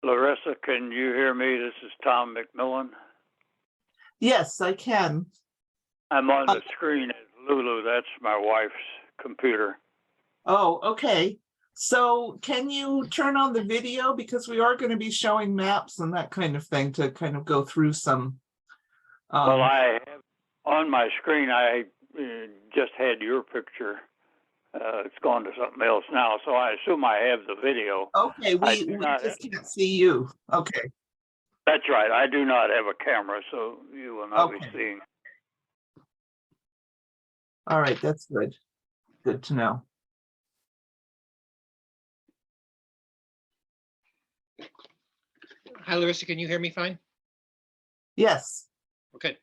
Larissa, can you hear me? This is Tom McMillan. Yes, I can. I'm on the screen as Lulu. That's my wife's computer. Oh, okay. So can you turn on the video? Because we are going to be showing maps and that kind of thing to kind of go through some. Well, I have on my screen, I just had your picture. It's gone to something else now, so I assume I have the video. Okay, we just can't see you. Okay. That's right. I do not have a camera, so you will not be seeing. All right, that's good. Good to know. Hi, Larissa, can you hear me fine? Yes. Okay.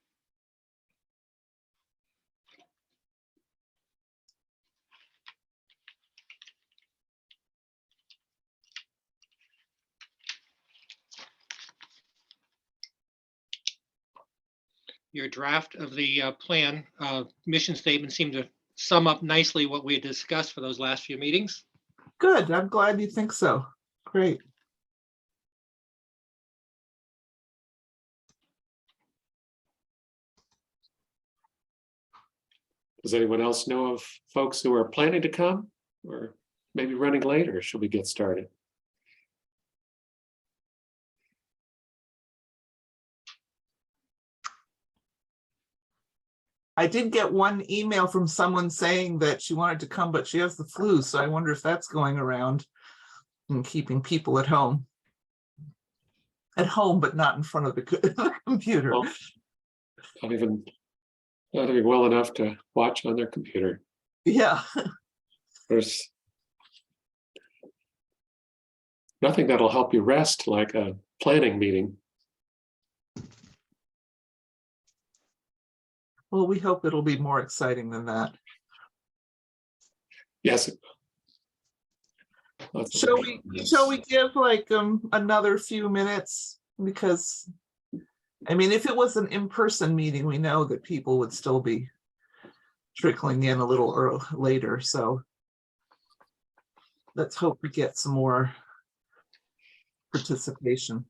Your draft of the plan mission statement seemed to sum up nicely what we had discussed for those last few meetings. Good. I'm glad you think so. Great. Does anyone else know of folks who are planning to come or maybe running late, or should we get started? I did get one email from someone saying that she wanted to come, but she has the flu. So I wonder if that's going around and keeping people at home. At home, but not in front of the computer. Well, not even well enough to watch on their computer. Yeah. There's nothing that'll help you rest like a planning meeting. Well, we hope it'll be more exciting than that. Yes. Shall we give like another few minutes? Because I mean, if it was an in-person meeting, we know that people would still be trickling in a little later. So let's hope we get some more participation.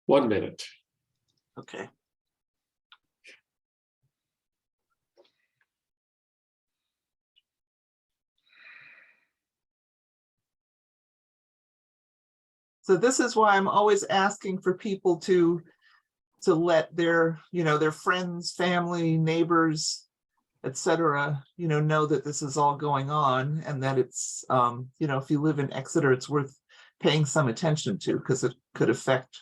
1 minute. Okay. So this is why I'm always asking for people to let their, their friends, family, neighbors, etc., know that this is all going on, and that it's, if you live in Exeter, it's worth paying some attention to, because it could affect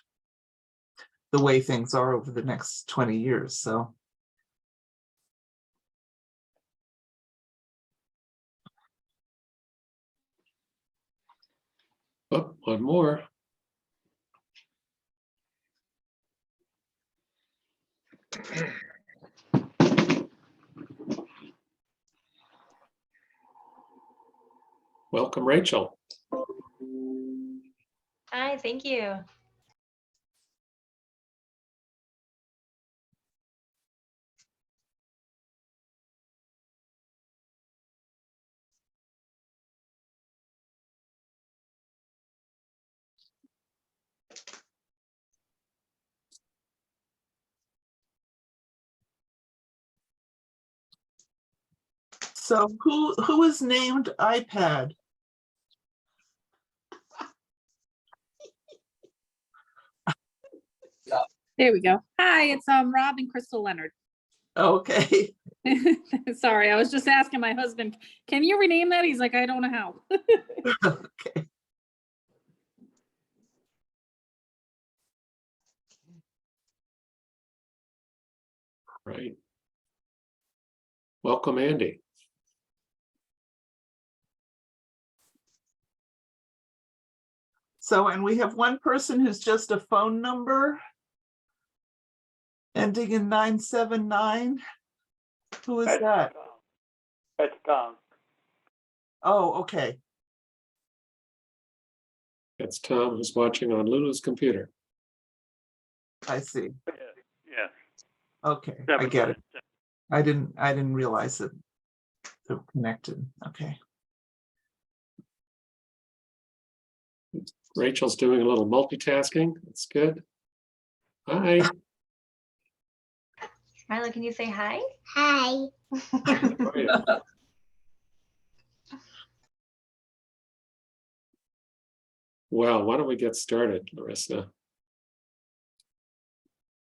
the way things are over the next 20 years. So. Oh, one more. Welcome, Rachel. Hi, thank you. So who is named iPad? There we go. Hi, it's Rob and Crystal Leonard. Okay. Sorry, I was just asking my husband, can you rename that? He's like, I don't know how. Okay. Right. Welcome, Andy. So, and we have one person who's just a phone number ending in 979. Who is that? That's Tom. Oh, okay. That's Tom, who's watching on Lulu's computer. I see. Yeah. Okay, I get it. I didn't realize that they're connected. Okay. Rachel's doing a little multitasking. That's good. Hi. Milo, can you say hi? Hi. How are you? Well, why don't we get started, Larissa?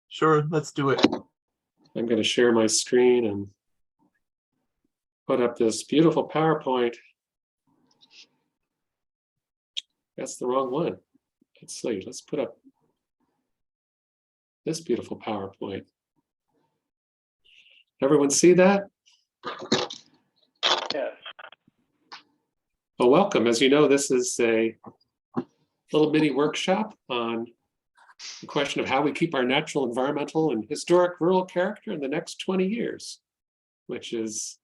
Sure, let's do it. I'm going to share my screen and put up this beautiful PowerPoint. That's the wrong one. Let's see, let's put up this beautiful PowerPoint. Everyone see that? Yes. Well, welcome. As you know, this is a little mini workshop on the question of how we keep our natural, environmental, and historic rural character in the next 20 years, which is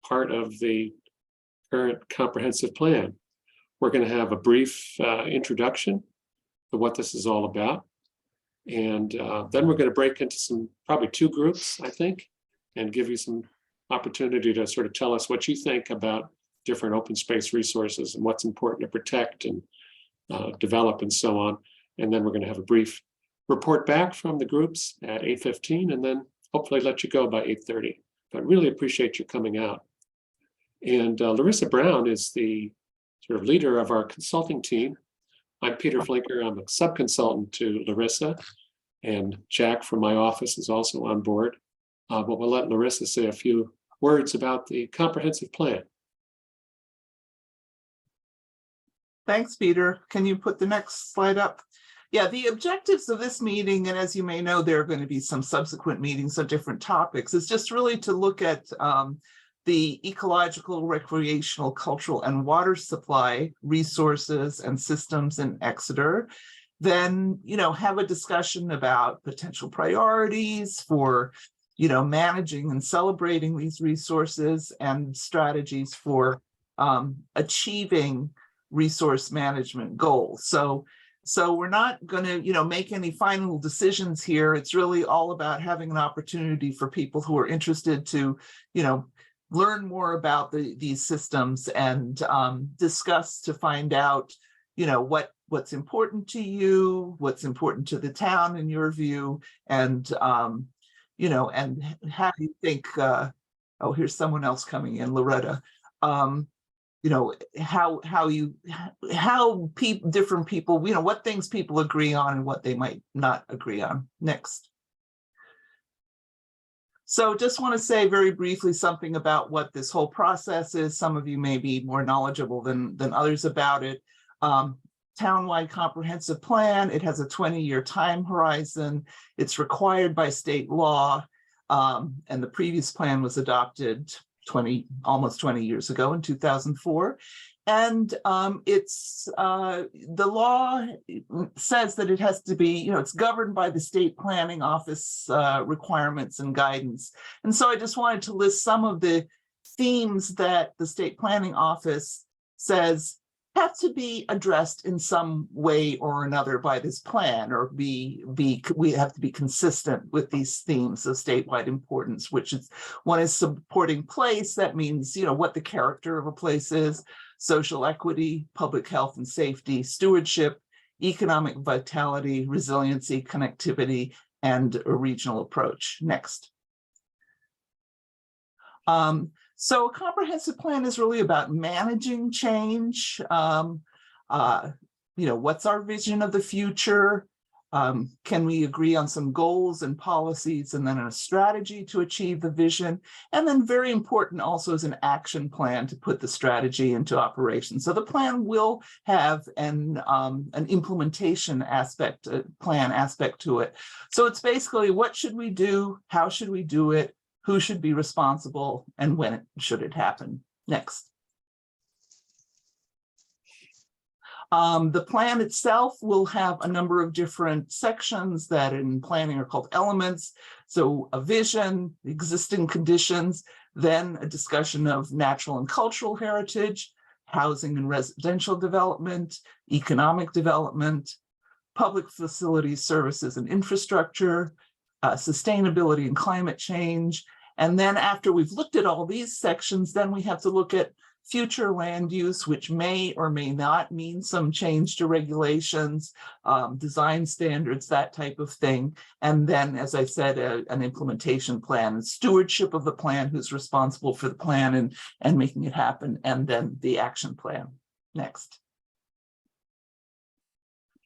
part of the current comprehensive plan. We're going to have a brief introduction to what this is all about. And then we're going to break into probably two groups, I think, and give you some opportunity to sort of tell us what you think about different open space resources and what's important to protect and develop and so on. And then we're going to have a brief report back from the groups at 8:15 and then hopefully let you go by 8:30. But I really appreciate you coming out. And Larissa Brown is the sort of leader of our consulting team. I'm Peter Flinker. I'm a sub-consultant to Larissa, and Jack from my office is also on board. But we'll let Larissa say a few words about the comprehensive plan. Thanks, Peter. Can you put the next slide up? Yeah, the objectives of this meeting, and as you may know, there are going to be some subsequent meetings on different topics, is just really to look at the ecological, recreational, cultural, and water supply resources and systems in Exeter. Then, have a discussion about potential priorities for, managing and celebrating these resources and strategies for achieving resource management goals. So we're not going to, make any final decisions here. It's really all about having an opportunity for people who are interested to, learn more about these systems and discuss to find out, what's important to you, what's important to the town in your view, and and how do you think? Oh, here's someone else coming in, Loretta. Different people, what things people agree on and what they might not agree on. Next. So just want to say very briefly something about what this whole process is. Some of you may be more knowledgeable than others about it. Townwide comprehensive plan. It has a 20-year time horizon. It's required by state law. And the previous plan was adopted almost 20 years ago in 2004. And the law says that it has to be, it's governed by the state planning office requirements and guidance. And so I just wanted to list some of the themes that the state planning office says have to be addressed in some way or another by this plan, or we have to be consistent with these themes of statewide importance, which is one is supporting place. That means, what the character of a place is, social equity, public health and safety, stewardship, economic vitality, resiliency, connectivity, and a regional approach. Next. So a comprehensive plan is really about managing change. What's our vision of the future? Can we agree on some goals and policies and then a strategy to achieve the vision? And then very important also is an action plan to put the strategy into operation. So the plan will have an implementation aspect, a plan aspect to it. So it's basically what should we do? How should we do it? Who should be responsible and when should it happen? Next. The plan itself will have a number of different sections that in planning are called elements. So a vision, existing conditions, then a discussion of natural and cultural heritage, housing and residential development, economic development, public facilities, services and infrastructure, sustainability and climate change. And then after we've looked at all these sections, then we have to look at future land use, which may or may not mean some change to regulations, design standards, that type of thing. And then, as I said, an implementation plan, stewardship of the plan, who's responsible for the plan and making it happen, and then the action plan. Next.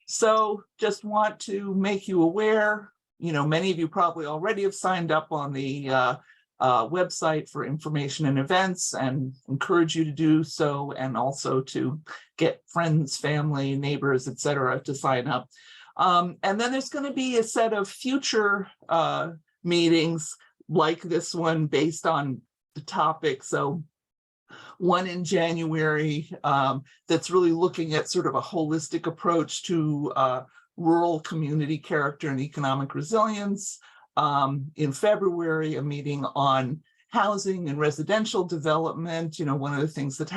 So just want to make you aware, many of you probably already have signed up on the website for information and events, and encourage you to do so, and also to get friends, family, neighbors, etc. to sign up. And then there's going to be a set of future meetings like this one based on the topic. So one in January that's really looking at sort of a holistic approach to rural community character and economic resilience. In February, a meeting on housing and residential development. One of the things that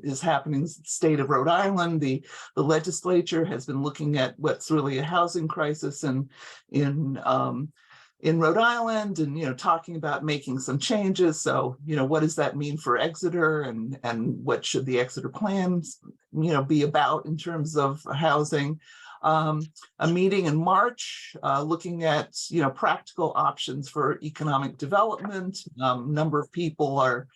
is happening in the state of Rhode Island. The legislature has been looking at what's really a housing crisis in Rhode Island, and talking about making some changes. So what does that mean for Exeter, and what should the Exeter plans be about in terms of housing? A meeting in March looking at practical options for economic development. Number of people are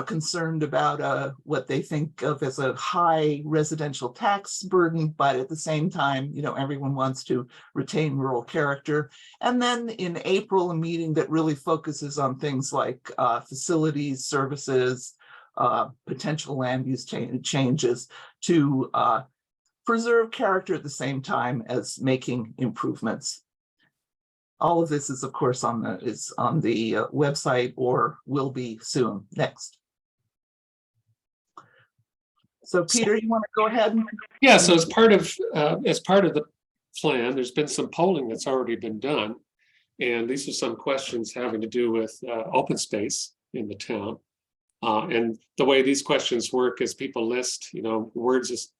concerned about what they think of as a high residential tax burden, but at the same time, everyone wants to retain rural character. And then in April, a meeting that really focuses on things like facilities, services, potential land use changes to preserve character at the same time as making improvements. All of this is, of course, on the website, or will be soon. Next. So, Peter, you want to go ahead? Yeah. So as part of the plan, there's been some polling that's already been done, and these are some questions having to do with open space in the town. And the way these questions work is people list, words,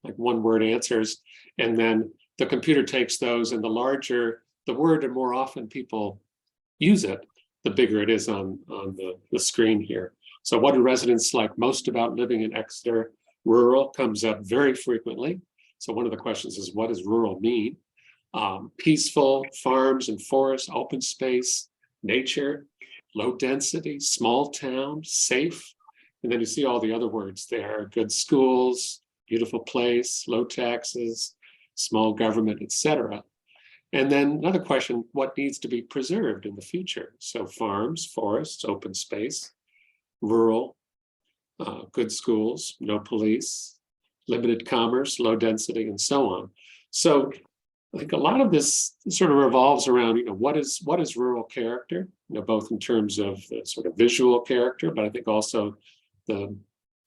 like one-word answers, and then the computer takes those, and the larger the word and more often people use it, the bigger it is on the screen here. So what do residents like most about living in Exeter? Rural comes up very frequently. So one of the questions is, what does rural mean? Peaceful, farms and forests, open space, nature, low density, small town, safe. And then you see all the other words there: good schools, beautiful place, low taxes, small government, etc. And then another question, what needs to be preserved in the future? So farms, forests, open space, rural, good schools, no police, limited commerce, low density, and so on. So I think a lot of this sort of revolves around, what is rural character, both in terms of the sort of visual character, but I think also the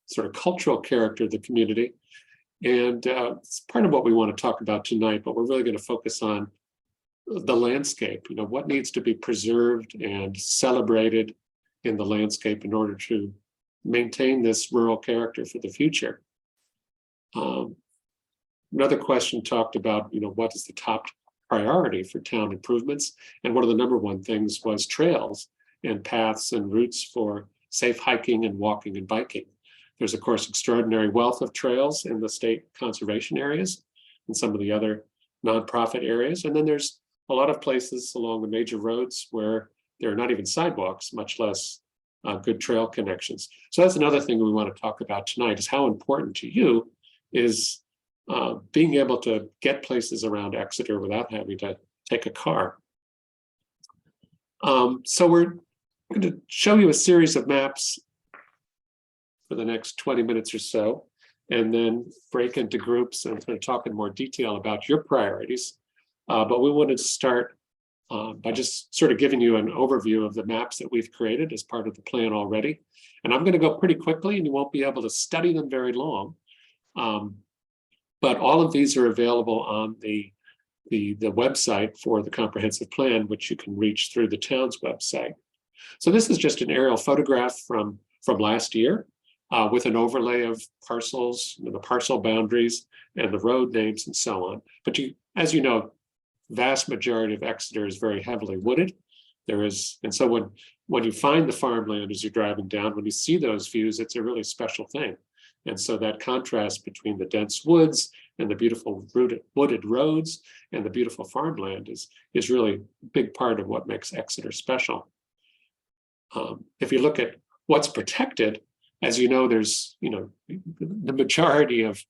sort of cultural character of the community. And it's part of what we want to talk about tonight, but we're really going to focus on the landscape, what needs to be preserved and celebrated in the landscape in order to maintain this rural character for the future. Another question talked about, what is the top priority for town improvements? And one of the number one things was trails and paths and routes for safe hiking and walking and biking. There's, of course, extraordinary wealth of trails in the state conservation areas and some of the other nonprofit areas. And then there's a lot of places along the major roads where there are not even sidewalks, much less good trail connections. So that's another thing we want to talk about tonight, is how important to you is being able to get places around Exeter without having to take a car. So we're going to show you a series of maps for the next 20 minutes or so, and then break into groups and sort of talk in more detail about your priorities. But we wanted to start by just sort of giving you an overview of the maps that we've created as part of the plan already. And I'm going to go pretty quickly, and you won't be able to study them very long. But all of these are available on the website for the comprehensive plan, which you can reach through the town's website. So this is just an aerial photograph from last year with an overlay of parcels, the parcel boundaries and the road names and so on. But as you know, vast majority of Exeter is very heavily wooded. There is, and so when you find the farmland as you're driving down, when you see those views, it's a really special thing. And so that contrast between the dense woods and the beautiful wooded roads and the beautiful farmland is really a big part of what makes Exeter special. If you look at what's protected, as you know, there's, the majority of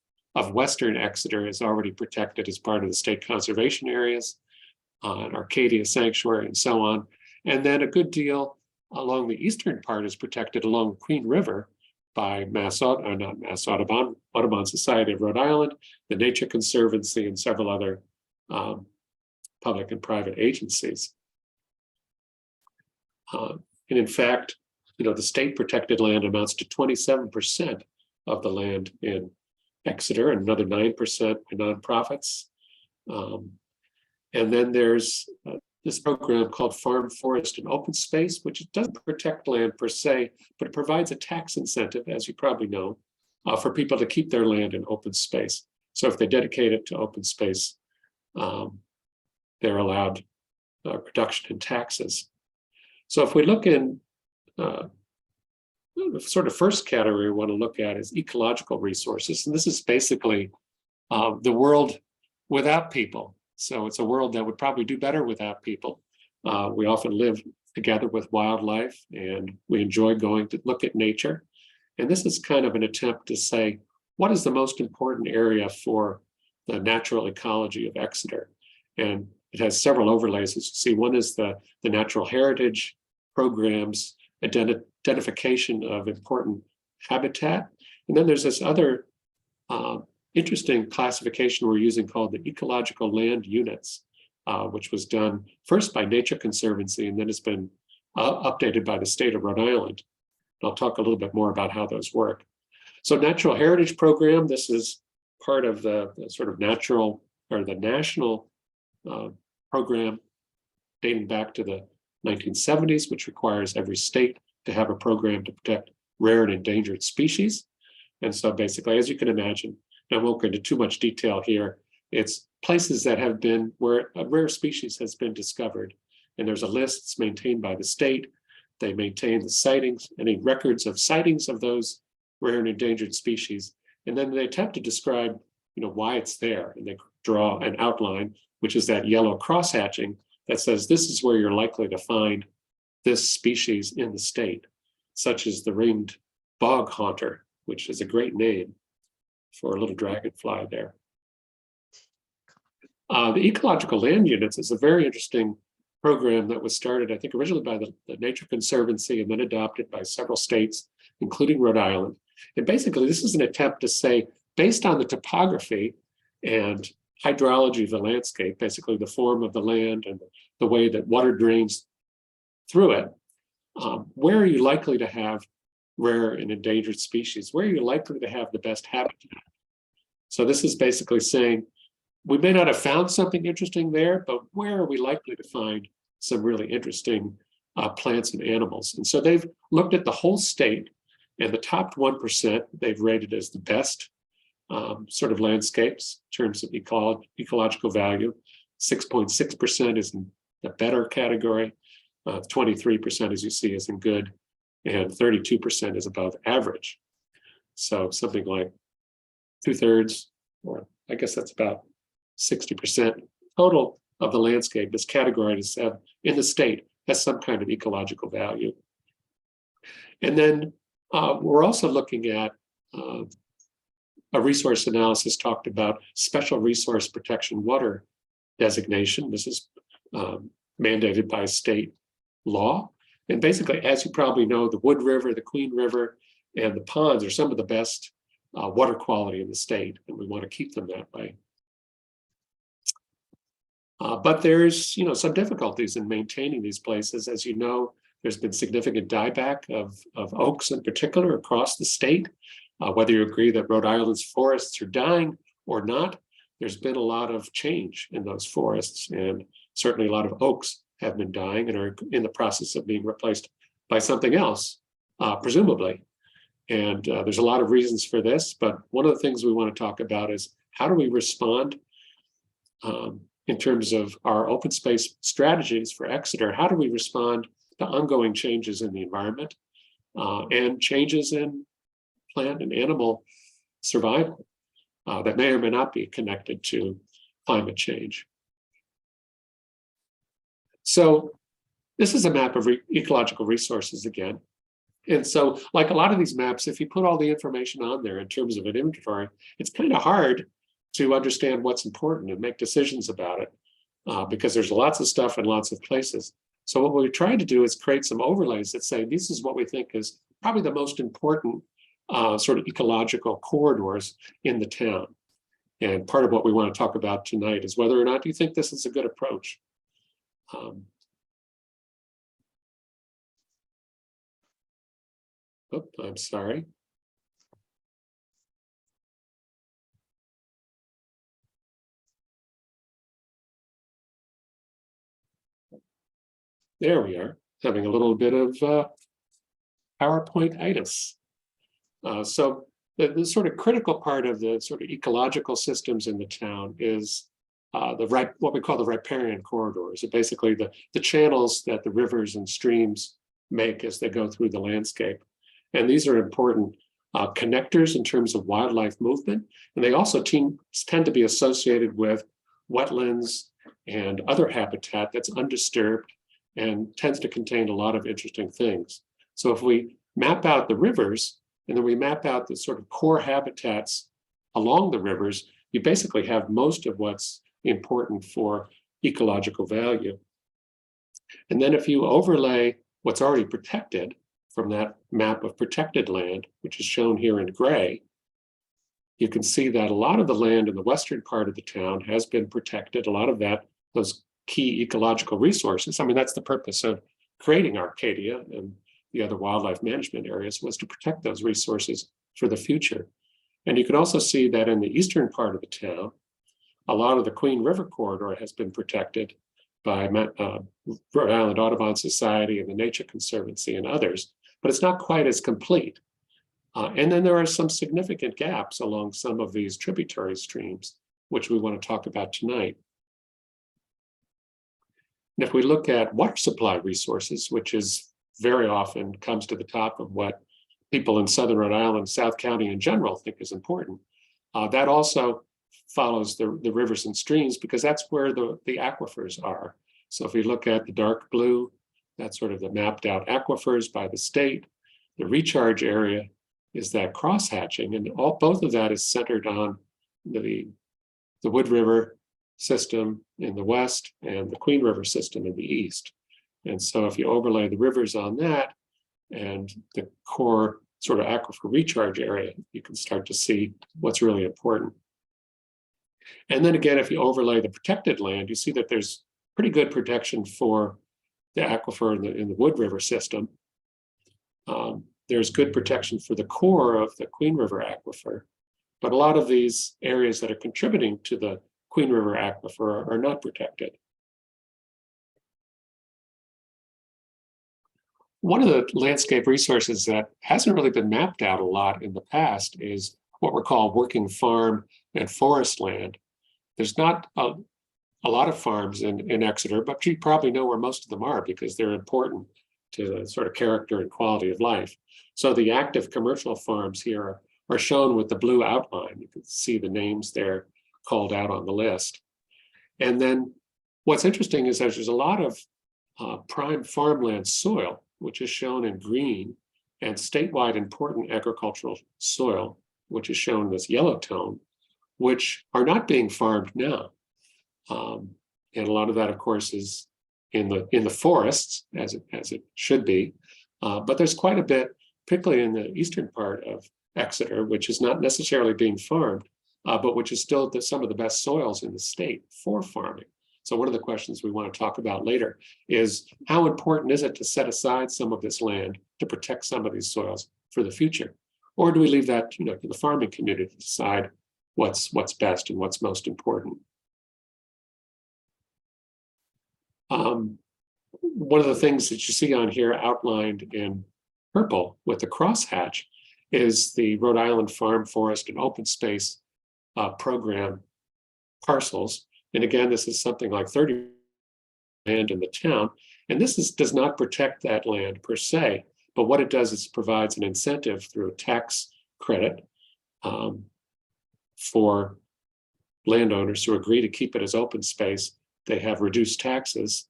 Western Exeter is already protected as part of the state conservation areas, Arcadia Sanctuary and so on. And then a good deal along the eastern part is protected along the Queen River by Audubon Society of Rhode Island, the Nature Conservancy, and several other public and private agencies. And in fact, the state protected land amounts to 27% of the land in Exeter, and another 9% are nonprofits. And then there's this program called Farm, Forest, and Open Space, which doesn't protect land per se, but it provides a tax incentive, as you probably know, for people to keep their land in open space. So if they dedicate it to open space, they're allowed reduction in taxes. So if we look in the sort of first category we want to look at is ecological resources. And this is basically the world without people. So it's a world that would probably do better without people. We often live together with wildlife and we enjoy going to look at nature. And this is kind of an attempt to say, what is the most important area for the natural ecology of Exeter? And it has several overlays, as you see. One is the natural heritage programs, identification of important habitat. And then there's this other interesting classification we're using called the ecological land units, which was done first by Nature Conservancy, and then it's been updated by the state of Rhode Island. And I'll talk a little bit more about how those work. So Natural Heritage Program, this is part of the sort of natural or the national program dating back to the 1970s, which requires every state to have a program to protect rare and endangered species. And so basically, as you can imagine, and I won't go into too much detail here, it's places that have been where a rare species has been discovered. And there's a list that's maintained by the state. They maintain the sightings, any records of sightings of those rare and endangered species. And then they attempt to describe, why it's there. And they draw an outline, which is that yellow crosshatching that says this is where you're likely to find this species in the state, such as the ringed bog haunter, which is a great name for a little dragonfly there. The ecological land units is a very interesting program that was started, I think, originally by the Nature Conservancy and then adopted by several states, including Rhode Island. And basically, this is an attempt to say, based on the topography and hydrology of the landscape, basically the form of the land and the way that water drains through it, where are you likely to have rare and endangered species? Where are you likely to have the best habitat? So this is basically saying, we may not have found something interesting there, but where are we likely to find some really interesting plants and animals? And so they've looked at the whole state, and the top 1% they've rated as the best sort of landscapes in terms of ecological value. 6.6% is in the better category. 23%, as you see, is in good, and 32% is above average. So something like 2/3, or I guess that's about 60% total of the landscape is categorized in the state as some kind of ecological value. And then we're also looking at a resource analysis talked about special resource protection water designation. This is mandated by state law. And basically, as you probably know, the Wood River, the Queen River, and the ponds are some of the best water quality in the state, and we want to keep them that way. But there's, some difficulties in maintaining these places. As you know, there's been significant dieback of oaks in particular across the state. Whether you agree that Rhode Island's forests are dying or not, there's been a lot of change in those forests, and certainly a lot of oaks have been dying and are in the process of being replaced by something else, presumably. And there's a lot of reasons for this, but one of the things we want to talk about is how do we respond in terms of our open space strategies for Exeter. How do we respond to ongoing changes in the environment and changes in plant and animal survival that may or may not be connected to climate change? So this is a map of ecological resources again. And so like a lot of these maps, if you put all the information on there in terms of an inventory, it's kind of hard to understand what's important and make decisions about it because there's lots of stuff in lots of places. So what we try to do is create some overlays that say, this is what we think is probably the most important sort of ecological corridors in the town. And part of what we want to talk about tonight is whether or not you think this is a good approach. Oh, I'm sorry. There we are, having a little bit of PowerPoint-itis. So the sort of critical part of the sort of ecological systems in the town is what we call the riparian corridors. So basically the channels that the rivers and streams make as they go through the landscape. And these are important connectors in terms of wildlife movement. And they also tend to be associated with wetlands and other habitat that's undisturbed and tends to contain a lot of interesting things. So if we map out the rivers and then we map out the sort of core habitats along the rivers, you basically have most of what's important for ecological value. And then if you overlay what's already protected from that map of protected land, which is shown here in gray, you can see that a lot of the land in the western part of the town has been protected. A lot of that, those key ecological resources. I mean, that's the purpose of creating Arcadia and the other wildlife management areas, was to protect those resources for the future. And you can also see that in the eastern part of the town, a lot of the Queen River corridor has been protected by Rhode Island Audubon Society and the Nature Conservancy and others, but it's not quite as complete. And then there are some significant gaps along some of these tributary streams, which we want to talk about tonight. And if we look at water supply resources, which is very often comes to the top of what people in Southern Rhode Island, South County in general think is important, that also follows the rivers and streams because that's where the aquifers are. So if we look at the dark blue, that's sort of the mapped out aquifers by the state. The recharge area is that crosshatching, and both of that is centered on the Wood River system in the west and the Queen River system in the east. And so if you overlay the rivers on that and the core sort of aquifer recharge area, you can start to see what's really important. And then again, if you overlay the protected land, you see that there's pretty good protection for the aquifer in the Wood River system. There's good protection for the core of the Queen River aquifer, but a lot of these areas that are contributing to the Queen River aquifer are not protected. One of the landscape resources that hasn't really been mapped out a lot in the past is what we're called working farm and forest land. There's not a lot of farms in Exeter, but you probably know where most of them are because they're important to the sort of character and quality of life. So the active commercial farms here are shown with the blue outline. You can see the names there called out on the list. And then what's interesting is that there's a lot of prime farmland soil, which is shown in green, and statewide important agricultural soil, which is shown in this yellow tone, which are not being farmed now. And a lot of that, of course, is in the forests, as it should be. But there's quite a bit, particularly in the eastern part of Exeter, which is not necessarily being farmed, but which is still some of the best soils in the state for farming. So one of the questions we want to talk about later is how important is it to set aside some of this land to protect some of these soils for the future? Or do we leave that to the farming community to decide what's best and what's most important? One of the things that you see on here outlined in purple with the crosshatch is the Rhode Island Farm, Forest, and Open Space program parcels. And again, this is something like 30 land in the town. And this does not protect that land per se, but what it does is provides an incentive through a tax credit for landowners who agree to keep it as open space. They have reduced taxes,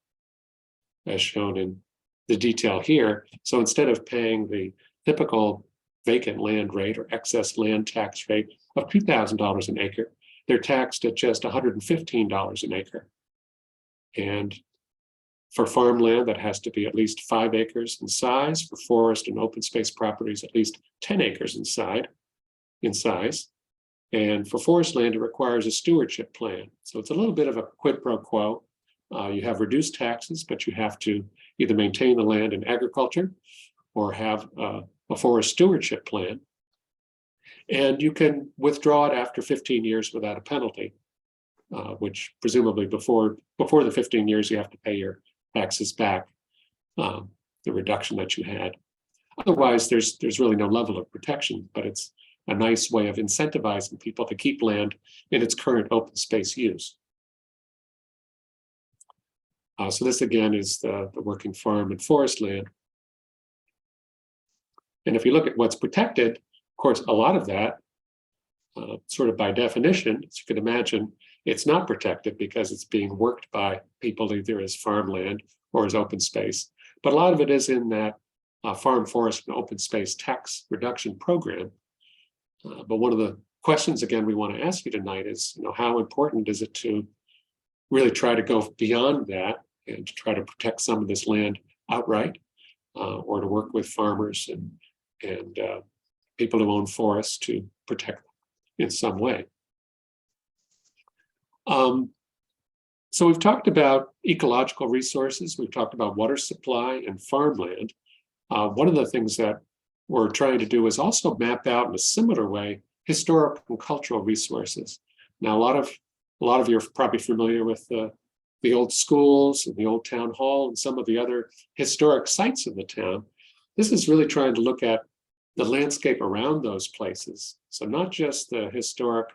as shown in the detail here. So instead of paying the typical vacant land rate or excess land tax rate of $2,000 an acre, they're taxed at just $115 an acre. And for farmland, that has to be at least 5 acres in size. For forest and open space properties, at least 10 acres in size. And for forest land, it requires a stewardship plan. So it's a little bit of a quid pro quo. You have reduced taxes, but you have to either maintain the land in agriculture or have a forest stewardship plan. And you can withdraw it after 15 years without a penalty, which presumably before the 15 years, you have to pay your taxes back, the reduction that you had. Otherwise, there's really no level of protection, but it's a nice way of incentivizing people to keep land in its current open space use. So this again is the working farm and forest land. And if you look at what's protected, of course, a lot of that, sort of by definition, as you can imagine, it's not protected because it's being worked by people either as farmland or as open space. But a lot of it is in that farm, forest, and open space tax reduction program. But one of the questions, again, we want to ask you tonight is, how important is it to really try to go beyond that and to try to protect some of this land outright, or to work with farmers and people who own forests to protect them in some way. So we've talked about ecological resources, we've talked about water supply and farmland. One of the things that we're trying to do is also map out in a similar way historic and cultural resources. Now, a lot of you are probably familiar with the old schools and the old town hall and some of the other historic sites in the town. This is really trying to look at the landscape around those places. So not just the historic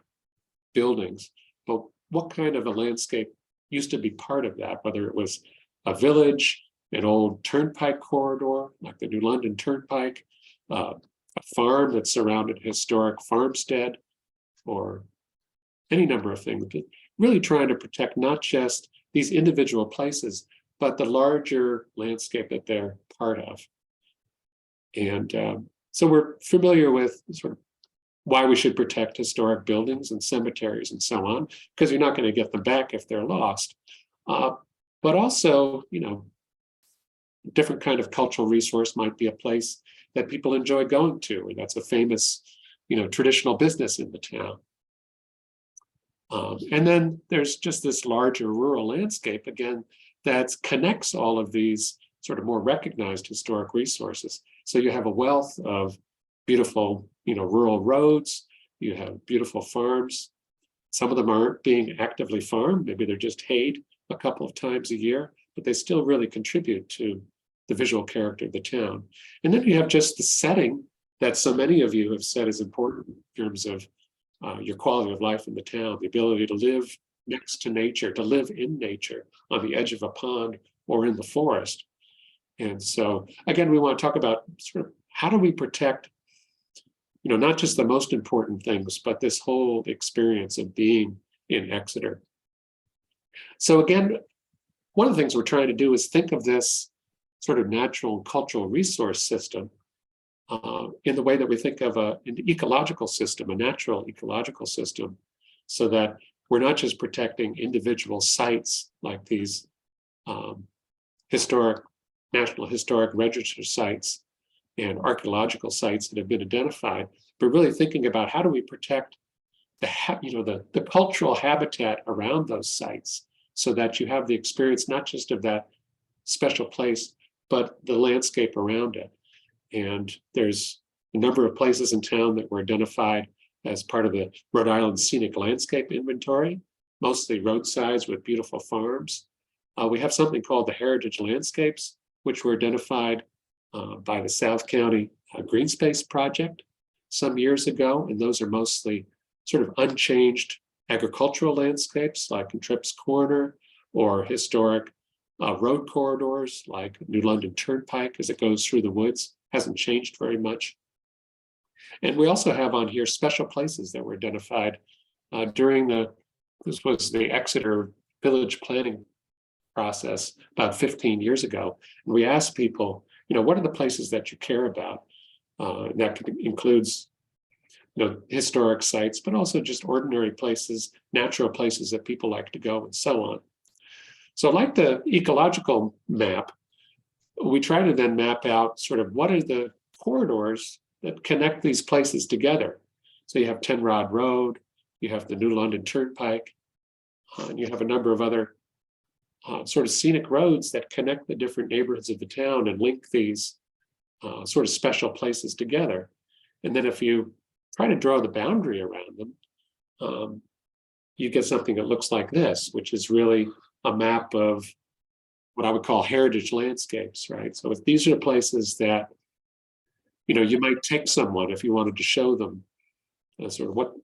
buildings, but what kind of a landscape used to be part of that, whether it was a village, an old turnpike corridor, like the New London Turnpike, a farm that surrounded a historic farmstead, or any number of things. Really trying to protect not just these individual places, but the larger landscape that they're part of. And so we're familiar with sort of why we should protect historic buildings and cemeteries and so on, because you're not going to get them back if they're lost. But also, different kind of cultural resource might be a place that people enjoy going to, and that's a famous, traditional business in the town. And then there's just this larger rural landscape, again, that connects all of these sort of more recognized historic resources. So you have a wealth of beautiful, rural roads, you have beautiful farms. Some of them aren't being actively farmed, maybe they're just hayed a couple of times a year, but they still really contribute to the visual character of the town. And then you have just the setting that so many of you have said is important in terms of your quality of life in the town, the ability to live next to nature, to live in nature on the edge of a pond or in the forest. And so, again, we want to talk about sort of how do we protect, not just the most important things, but this whole experience of being in Exeter. So again, one of the things we're trying to do is think of this sort of natural and cultural resource system in the way that we think of an ecological system, a natural ecological system, so that we're not just protecting individual sites like these National Historic Register sites and archaeological sites that have been identified, but really thinking about how do we protect the cultural habitat around those sites so that you have the experience not just of that special place, but the landscape around it. And there's a number of places in town that were identified as part of the Rhode Island Scenic Landscape Inventory, mostly roadsides with beautiful farms. We have something called the Heritage Landscapes, which were identified by the South County Green Space Project some years ago. And those are mostly sort of unchanged agricultural landscapes like in Tripp's Corner, or historic road corridors like New London Turnpike as it goes through the woods. Hasn't changed very much. And we also have on here special places that were identified during this was the Exeter village planning process about 15 years ago. And we asked people, what are the places that you care about? That includes, historic sites, but also just ordinary places, natural places that people like to go, and so on. So like the ecological map, we try to then map out sort of what are the corridors that connect these places together. So you have 10 Rod Road, you have the New London Turnpike, and you have a number of other sort of scenic roads that connect the different neighborhoods of the town and link these sort of special places together. And then if you try to draw the boundary around them, you get something that looks like this, which is really a map of what I would call heritage landscapes, right? So if these are the places that, you might take someone if you wanted to show them sort of what,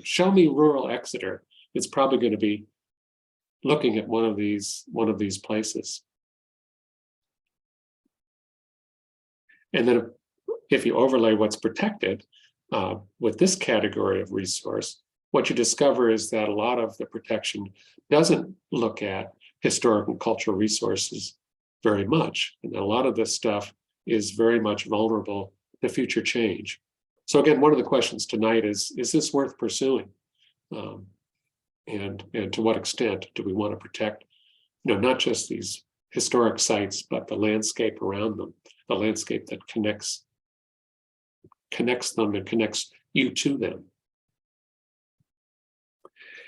show me rural Exeter. It's probably going to be looking at one of these places. And then if you overlay what's protected with this category of resource, what you discover is that a lot of the protection doesn't look at historic and cultural resources very much. And a lot of this stuff is very much vulnerable to future change. So again, one of the questions tonight is this worth pursuing? And to what extent do we want to protect, not just these historic sites, but the landscape around them, the landscape that connects them and connects you to them.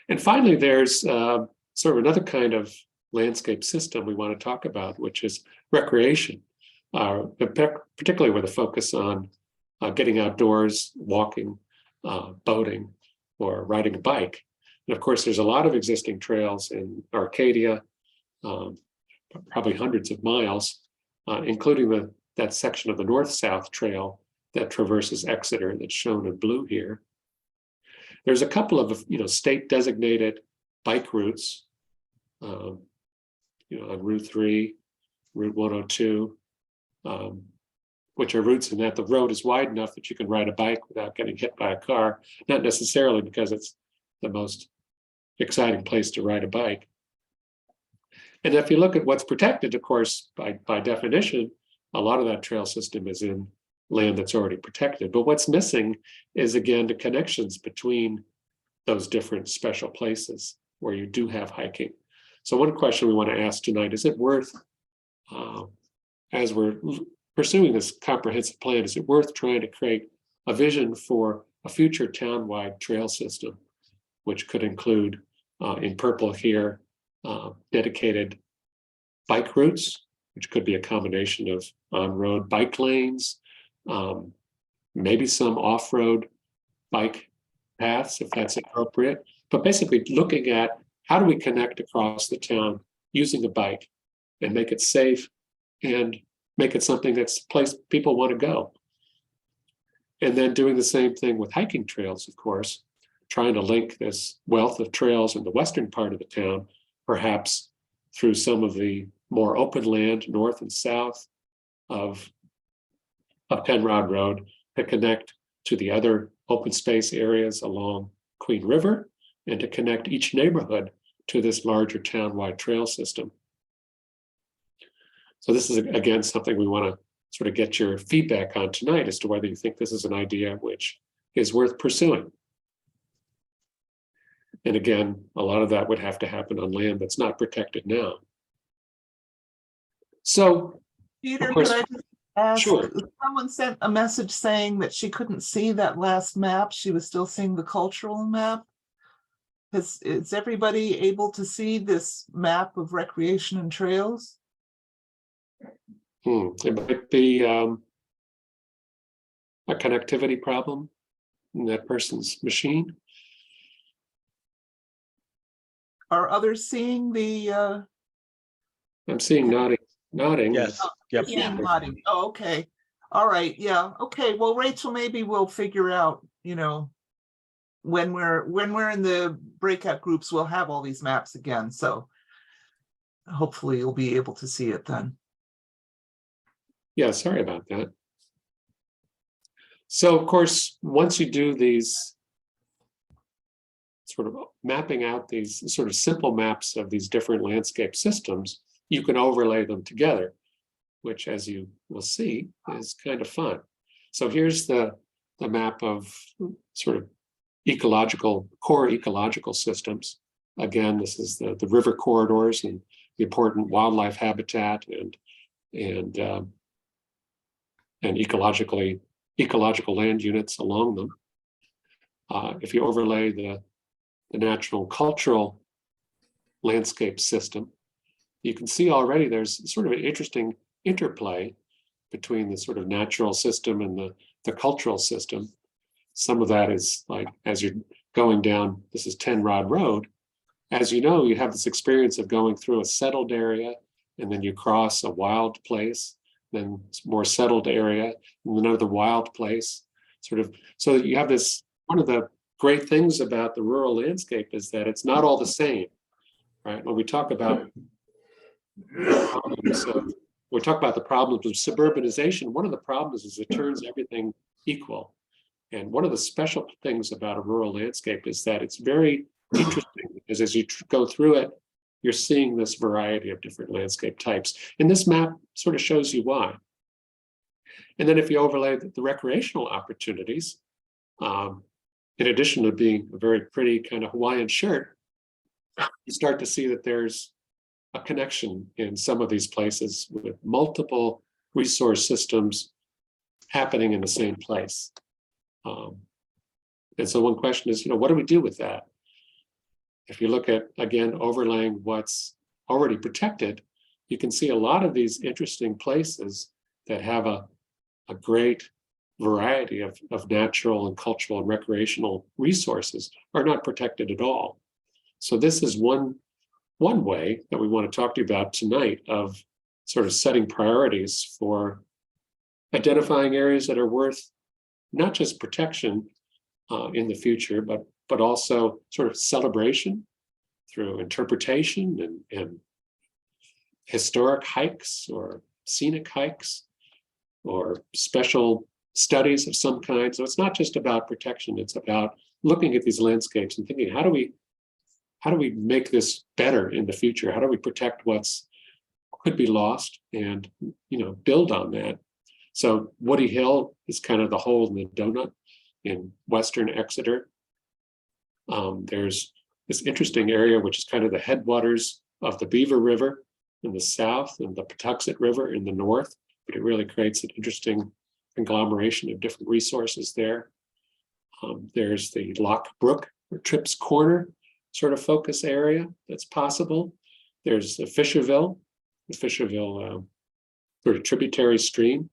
And finally, there's sort of another kind of landscape system we want to talk about, which is recreation, particularly with a focus on getting outdoors, walking, boating, or riding a bike. And of course, there's a lot of existing trails in Arcadia, probably hundreds of miles, including that section of the North-South Trail that traverses Exeter that's shown in blue here. There's a couple of state-designated bike routes, on Route 3, Route 102, which are routes in that the road is wide enough that you can ride a bike without getting hit by a car, not necessarily because it's the most exciting place to ride a bike. And if you look at what's protected, of course, by definition, a lot of that trail system is in land that's already protected. But what's missing is, again, the connections between those different special places where you do have hiking. So one question we want to ask tonight, is it worth, as we're pursuing this comprehensive plan, is it worth trying to create a vision for a future town-wide trail system, which could include, in purple here, dedicated bike routes, which could be a combination of on-road bike lanes, maybe some off-road bike paths, if that's appropriate, but basically looking at how do we connect across the town using a bike and make it safe and make it something that's a place people want to go. And then doing the same thing with hiking trails, of course, trying to link this wealth of trails in the western part of the town, perhaps through some of the more open land north and south of Penrod Road, to connect to the other open space areas along Queen River, and to connect each neighborhood to this larger town-wide trail system. So this is, again, something we want to sort of get your feedback on tonight as to whether you think this is an idea which is worth pursuing. And again, a lot of that would have to happen on land that's not protected now. So, Peter, course, could I just ask, sure. someone sent a message saying that she couldn't see that last map. She was still seeing the cultural map. Is everybody able to see this map of recreation and trails? It might be a connectivity problem in that person's machine. Are others seeing the? I'm seeing nodding. Yes. Yep. Seeing nodding. Oh, okay. All right. Yeah. Okay. Well, Rachel, maybe we'll figure out, when we're in the breakout groups, we'll have all these maps again. So hopefully you'll be able to see it then. Yeah, sorry about that. So of course, once you do these sort of mapping out these sort of simple maps of these different landscape systems, you can overlay them together, which, as you will see, is kind of fun. So here's the map of sort of core ecological systems. Again, this is the river corridors and the important wildlife habitat and ecological land units along them. If you overlay the natural cultural landscape system, you can see already there's sort of an interesting interplay between the sort of natural system and the cultural system. Some of that is like, as you're going down, this is 10 Rod Road, as you know, you have this experience of going through a settled area, and then you cross a wild place, then more settled area, and another wild place, sort of. So you have this, one of the great things about the rural landscape is that it's not all the same, right? When we talk about problems of, we talk about the problems of suburbanization, one of the problems is it turns everything equal. And one of the special things about a rural landscape is that it's very interesting, because as you go through it, you're seeing this variety of different landscape types. And this map sort of shows you why. And then if you overlay the recreational opportunities, in addition to being a very pretty kind of Hawaiian shirt, you start to see that there's a connection in some of these places with multiple resource systems happening in the same place. And so one question is, what do we do with that? If you look at, again, overlaying what's already protected, you can see a lot of these interesting places that have a great variety of natural and cultural and recreational resources are not protected at all. So this is one way that we want to talk to you about tonight, of sort of setting priorities for identifying areas that are worth not just protection in the future, but also sort of celebration through interpretation and historic hikes or scenic hikes or special studies of some kind. So it's not just about protection, it's about looking at these landscapes and thinking, how do we make this better in the future? How do we protect what's could be lost and build on that? So Woody Hill is kind of the hole in the donut in Western Exeter. There's this interesting area, which is kind of the headwaters of the Beaver River in the south and the Patuxent River in the north, but it really creates an interesting conglomeration of different resources there. There's the Lock Brook or Tripp's Corner sort of focus area that's possible. There's the Fisherville sort of tributary stream,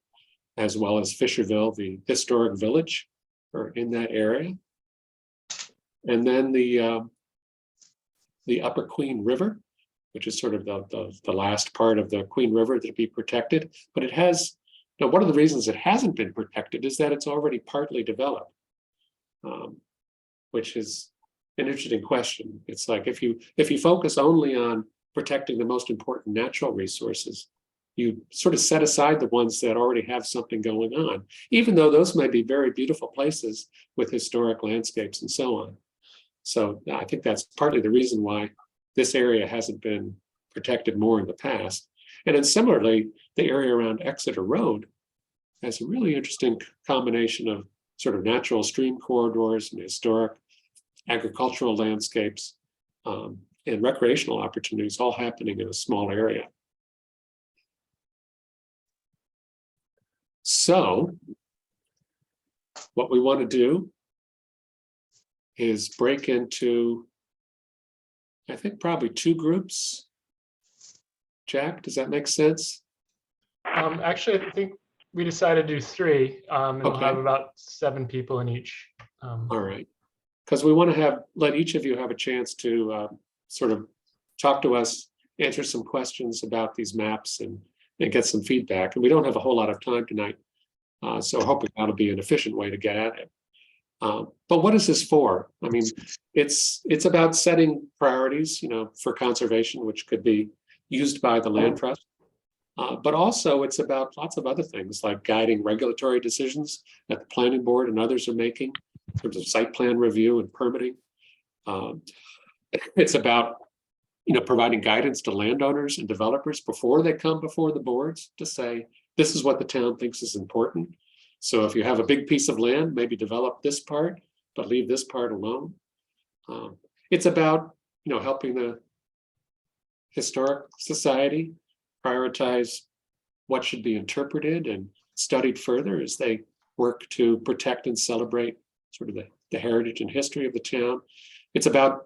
as well as Fisherville, the historic village, are in that area. And then the Upper Queen River, which is sort of the last part of the Queen River that be protected. But it has, one of the reasons it hasn't been protected is that it's already partly developed, which is an interesting question. It's like if you focus only on protecting the most important natural resources, you sort of set aside the ones that already have something going on, even though those might be very beautiful places with historic landscapes and so on. So I think that's partly the reason why this area hasn't been protected more in the past. And then similarly, the area around Exeter Road has a really interesting combination of sort of natural stream corridors and historic agricultural landscapes and recreational opportunities all happening in a small area. So what we want to do is break into, I think, probably two groups. Jack, does that make sense? Actually, I think we decided to do three, and we'll have about 7 people in each. All right, because we want to let each of you have a chance to sort of talk to us, answer some questions about these maps and get some feedback. And we don't have a whole lot of time tonight, so hoping that'll be an efficient way to get at it. But what is this for? I mean, it's about setting priorities, for conservation, which could be used by the land trust. But also it's about lots of other things like guiding regulatory decisions that the planning board and others are making in terms of site plan review and permitting. It's about, providing guidance to landowners and developers before they come before the boards to say, this is what the town thinks is important. So if you have a big piece of land, maybe develop this part, but leave this part alone. It's about, helping the historic society prioritize what should be interpreted and studied further as they work to protect and celebrate sort of the heritage and history of the town. It's about,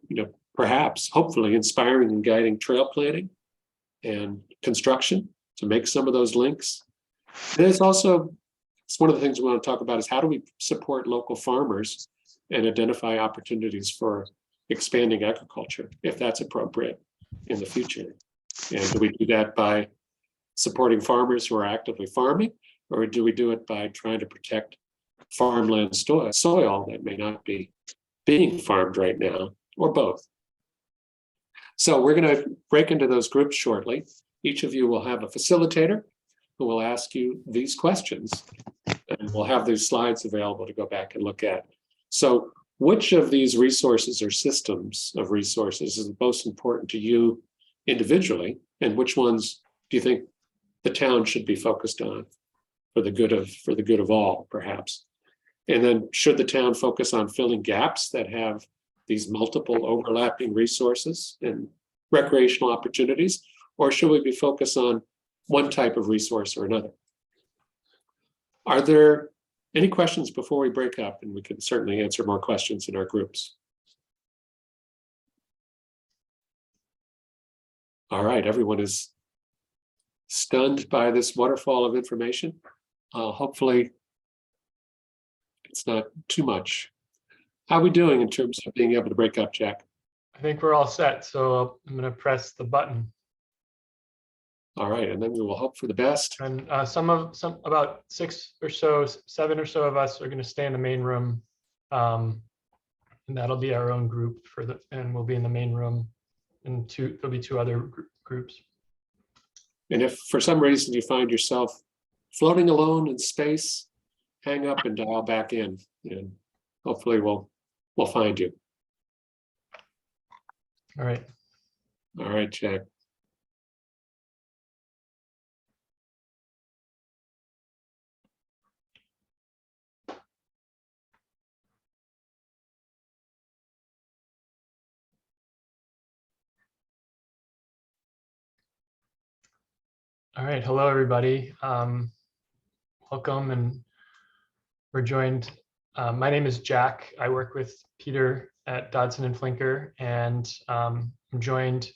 perhaps, hopefully, inspiring and guiding trail planning and construction to make some of those links. And it's one of the things we want to talk about is how do we support local farmers and identify opportunities for expanding agriculture, if that's appropriate in the future. And do we do that by supporting farmers who are actively farming, or do we do it by trying to protect farmland soil that may not be being farmed right now, or both? So we're going to break into those groups shortly. Each of you will have a facilitator who will ask you these questions, and we'll have these slides available to go back and look at. So which of these resources or systems of resources is most important to you individually, and which ones do you think the town should be focused on for the good of all, perhaps? And then should the town focus on filling gaps that have these multiple overlapping resources and recreational opportunities, or should we be focused on one type of resource or another? Are there any questions before we break up? And we can certainly answer more questions in our groups. All right, everyone is stunned by this waterfall of information. Hopefully it's not too much. How are we doing in terms of being able to break up, Jack? I think we're all set, so I'm going to press the button. All right, and then we will hope for the best. And about 7 or so of us are going to stay in the main room, and that'll be our own group and we'll be in the main room, and there'll be 2 other groups. And if for some reason you find yourself floating alone in space, hang up and dial back in, and hopefully we'll find you. All right. All right, Jack. All right. Hello, everybody. Welcome, and we're joined. My name is Jack. I work with Peter at Dodson and Flinker, and I'm joined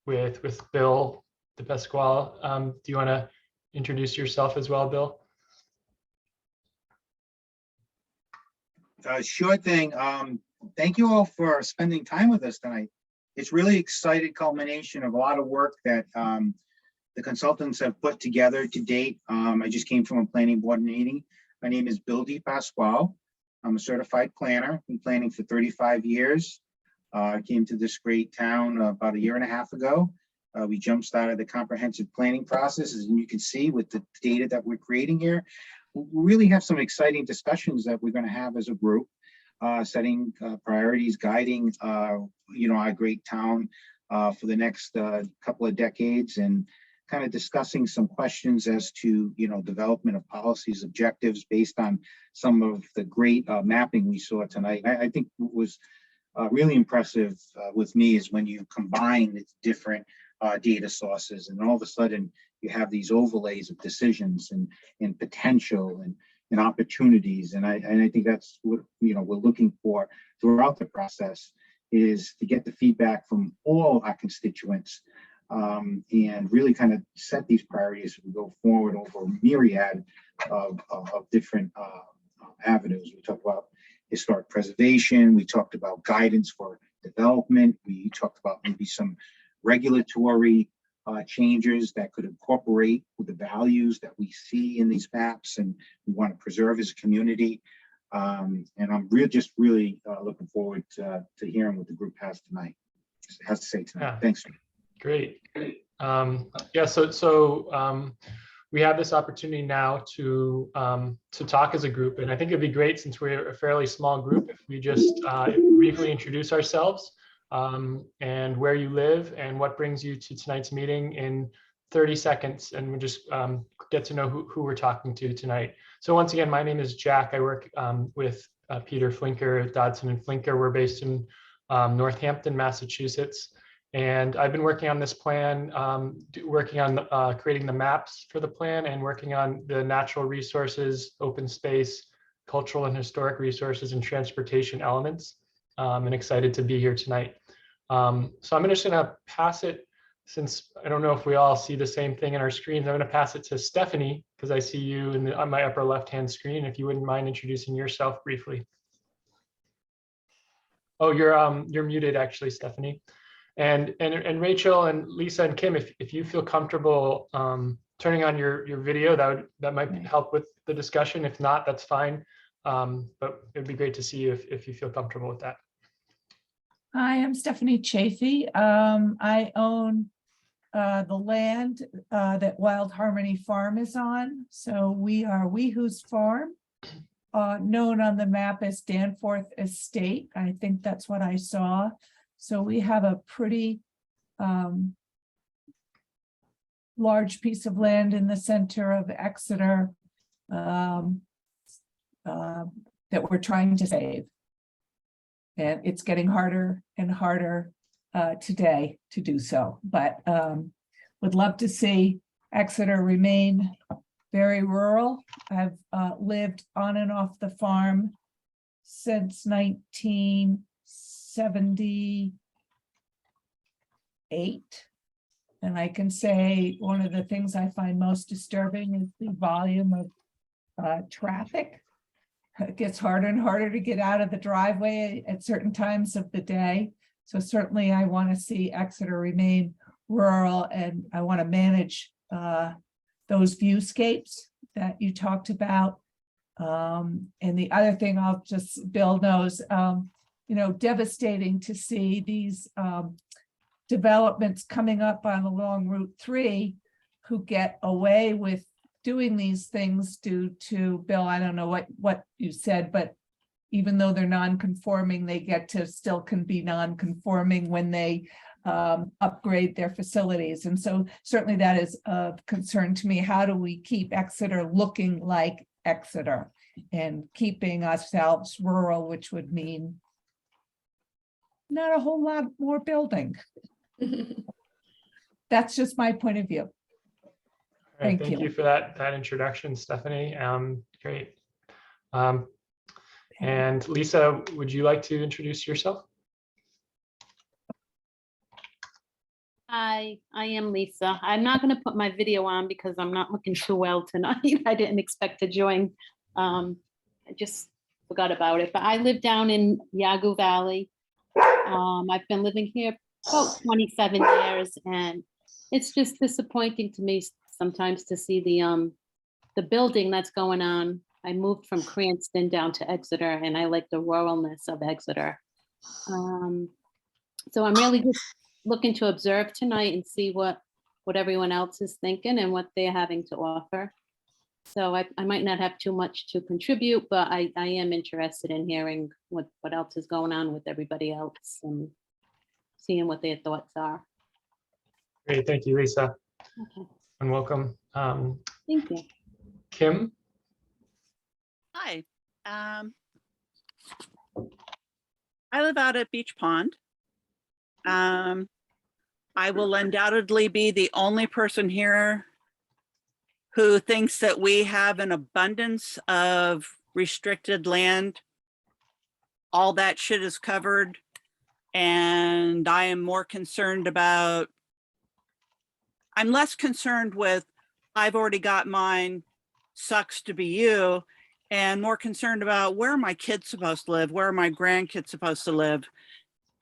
with Bill DePasquale. Do you want to introduce yourself as well, Bill? Sure thing. Thank you all for spending time with us tonight. It's really exciting culmination of a lot of work that the consultants have put together to date. I just came from a planning board meeting. My name is Bill DePasquale. I'm a certified planner. Been planning for 35 years. I came to this great town about 1.5 years ago. We jump-started the comprehensive planning process, and you can see with the data that we're creating here. We really have some exciting discussions that we're going to have as a group, setting priorities, guiding our great town for the next couple of decades, and kind of discussing some questions as to development of policies, objectives based on some of the great mapping we saw tonight. I think what was really impressive with me is when you combine the different data sources, and all of a sudden you have these overlays of decisions and potential and opportunities. And I think that's what we're looking for throughout the process, is to get the feedback from all our constituents, and really kind of set these priorities as we go forward over a myriad of different avenues. We talked about historic preservation, we talked about guidance for development, we talked about maybe some regulatory changes that could incorporate with the values that we see in these maps and we want to preserve as a community. And I'm really looking forward to hearing what the group has to say tonight. Yeah. Thanks. Great. Yeah, so we have this opportunity now to talk as a group, and I think it'd be great, since we're a fairly small group, if we just briefly introduce ourselves, and where you live and what brings you to tonight's meeting in 30 seconds, and we just get to know who we're talking to tonight. So once again, my name is Jack. I work with Peter Flinker, Dodson and Flinker. We're based in Northampton, Massachusetts. And I've been working on this plan, working on creating the maps for the plan, and working on the natural resources, open space, cultural and historic resources, and transportation elements. And excited to be here tonight. So I'm just gonna pass it, since I don't know if we all see the same thing in our screens. I'm gonna pass it to Stephanie, because I see you on my upper left-hand screen. If you wouldn't mind introducing yourself briefly. Oh, you're muted actually, Stephanie. And Rachel and Lisa and Kim, if you feel comfortable turning on your video, that might help with the discussion. If not, that's fine. But it'd be great to see you if you feel comfortable with that. Hi, I'm Stephanie Chafee. I own the land that Wild Harmony Farm is on. So we are Weehoo's Farm, known on the map as Danforth Estate. I think that's what I saw. So we have a pretty large piece of land in the center of Exeter that we're trying to save. And it's getting harder and harder today to do so, but would love to see Exeter remain very rural. I've lived on and off the farm since 1978. And I can say one of the things I find most disturbing is the volume of traffic. It gets harder and harder to get out of the driveway at certain times of the day. So certainly I want to see Exeter remain rural, and I want to manage those viewscapes that you talked about. And the other thing, Bill knows, devastating to see these developments coming up on along Route 3 who get away with doing these things due to, Bill, I don't know what you said, but even though they're non-conforming, they still can be non-conforming when they upgrade their facilities. And so certainly that is of concern to me. How do we keep Exeter looking like Exeter and keeping ourselves rural, which would mean not a whole lot more building. That's just my point of view. All right, Thank thank you for that introduction, Stephanie. Great. And Lisa, would you like to introduce yourself? Hi, I am Lisa. I'm not going to put my video on because I'm not looking too well tonight. I didn't expect to join. I just forgot about it. But I live down in Yagoo Valley. I've been living here about 27 years, and it's just disappointing to me sometimes to see the building that's going on. I moved from Cranston down to Exeter, and I like the ruralness of Exeter. So I'm really just looking to observe tonight and see what everyone else is thinking and what they're having to offer. So I might not have too much to contribute, but I am interested in hearing what else is going on with everybody else and seeing what their thoughts are. Great, thank you, Lisa. Okay. And welcome. Thank you. Kim? Hi. I live out at Beach Pond. I will undoubtedly be the only person here who thinks that we have an abundance of restricted land. All that shit is covered. And I am more concerned about, I'm less concerned with, I've already got mine, sucks to be you, and more concerned about where are my kids supposed to live? Where are my grandkids supposed to live?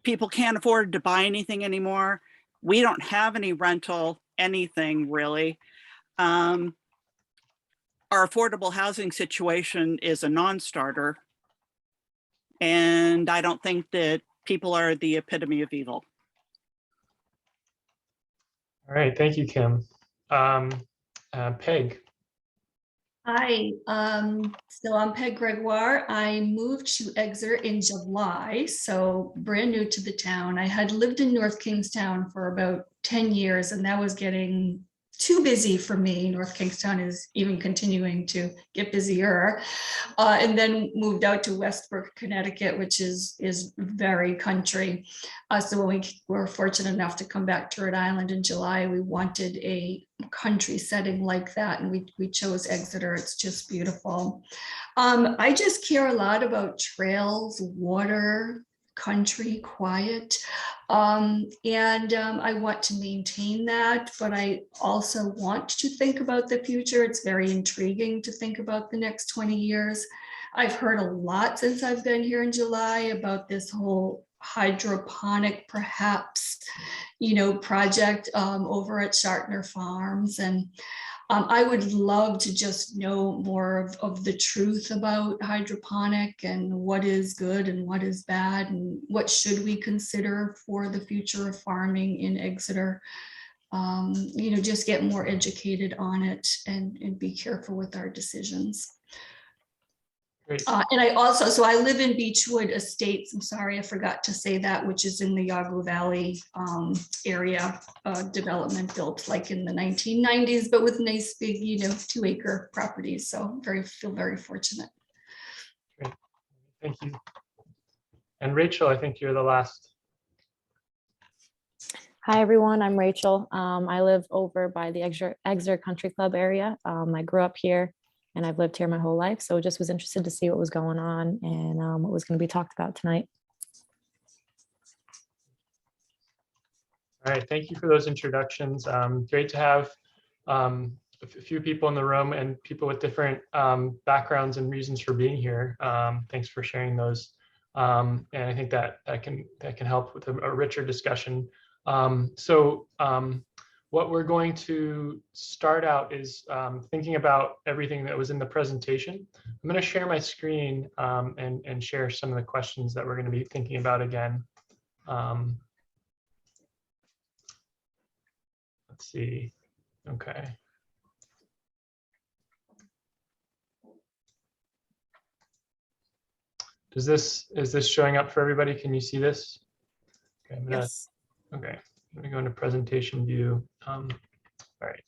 People can't afford to buy anything anymore. We don't have any rental, anything really. Our affordable housing situation is a non-starter. And I don't think that people are the epitome of evil. All right, thank you, Kim. Peg. Hi, so I'm Peg Gregoire. I moved to Exeter in July, so brand new to the town. I had lived in North Kingstown for about 10 years, and that was getting too busy for me. North Kingstown is even continuing to get busier. And then moved out to Westbrook, Connecticut, which is very country. So when we were fortunate enough to come back to Rhode Island in July, we wanted a country setting like that, and we chose Exeter. It's just beautiful. I just care a lot about trails, water, country, quiet. I want to maintain that, but I also want to think about the future. It's very intriguing to think about the next 20 years. I've heard a lot since I've been here in July about this whole hydroponic, perhaps, project over at Shartner Farms. And I would love to just know more of the truth about hydroponic and what is good and what is bad and what should we consider for the future of farming in Exeter. Just get more educated on it and be careful with our decisions. And I live in Beechwood Estates. I'm sorry, I forgot to say that, which is in the Yagu Valley area, development built like in the 1990s, but with nice big, 2-acre properties. So feel very fortunate. Great. Thank you. And Rachel, I think you're the last. Hi, everyone. I'm Rachel. I live over by the Exeter Country Club area. I grew up here and I've lived here my whole life. So just was interested to see what was going on and what was going to be talked about tonight. All right, thank you for those introductions. Great to have a few people in the room and people with different backgrounds and reasons for being here. Thanks for sharing those. And I think that can help with a richer discussion. What we're going to start out is thinking about everything that was in the presentation. I'm going to share my screen and share some of the questions that we're going to be thinking about again. Let's see. Okay. Is this showing up for everybody? Can you see this? Okay, Yes. Okay. Let me go into presentation view. All right.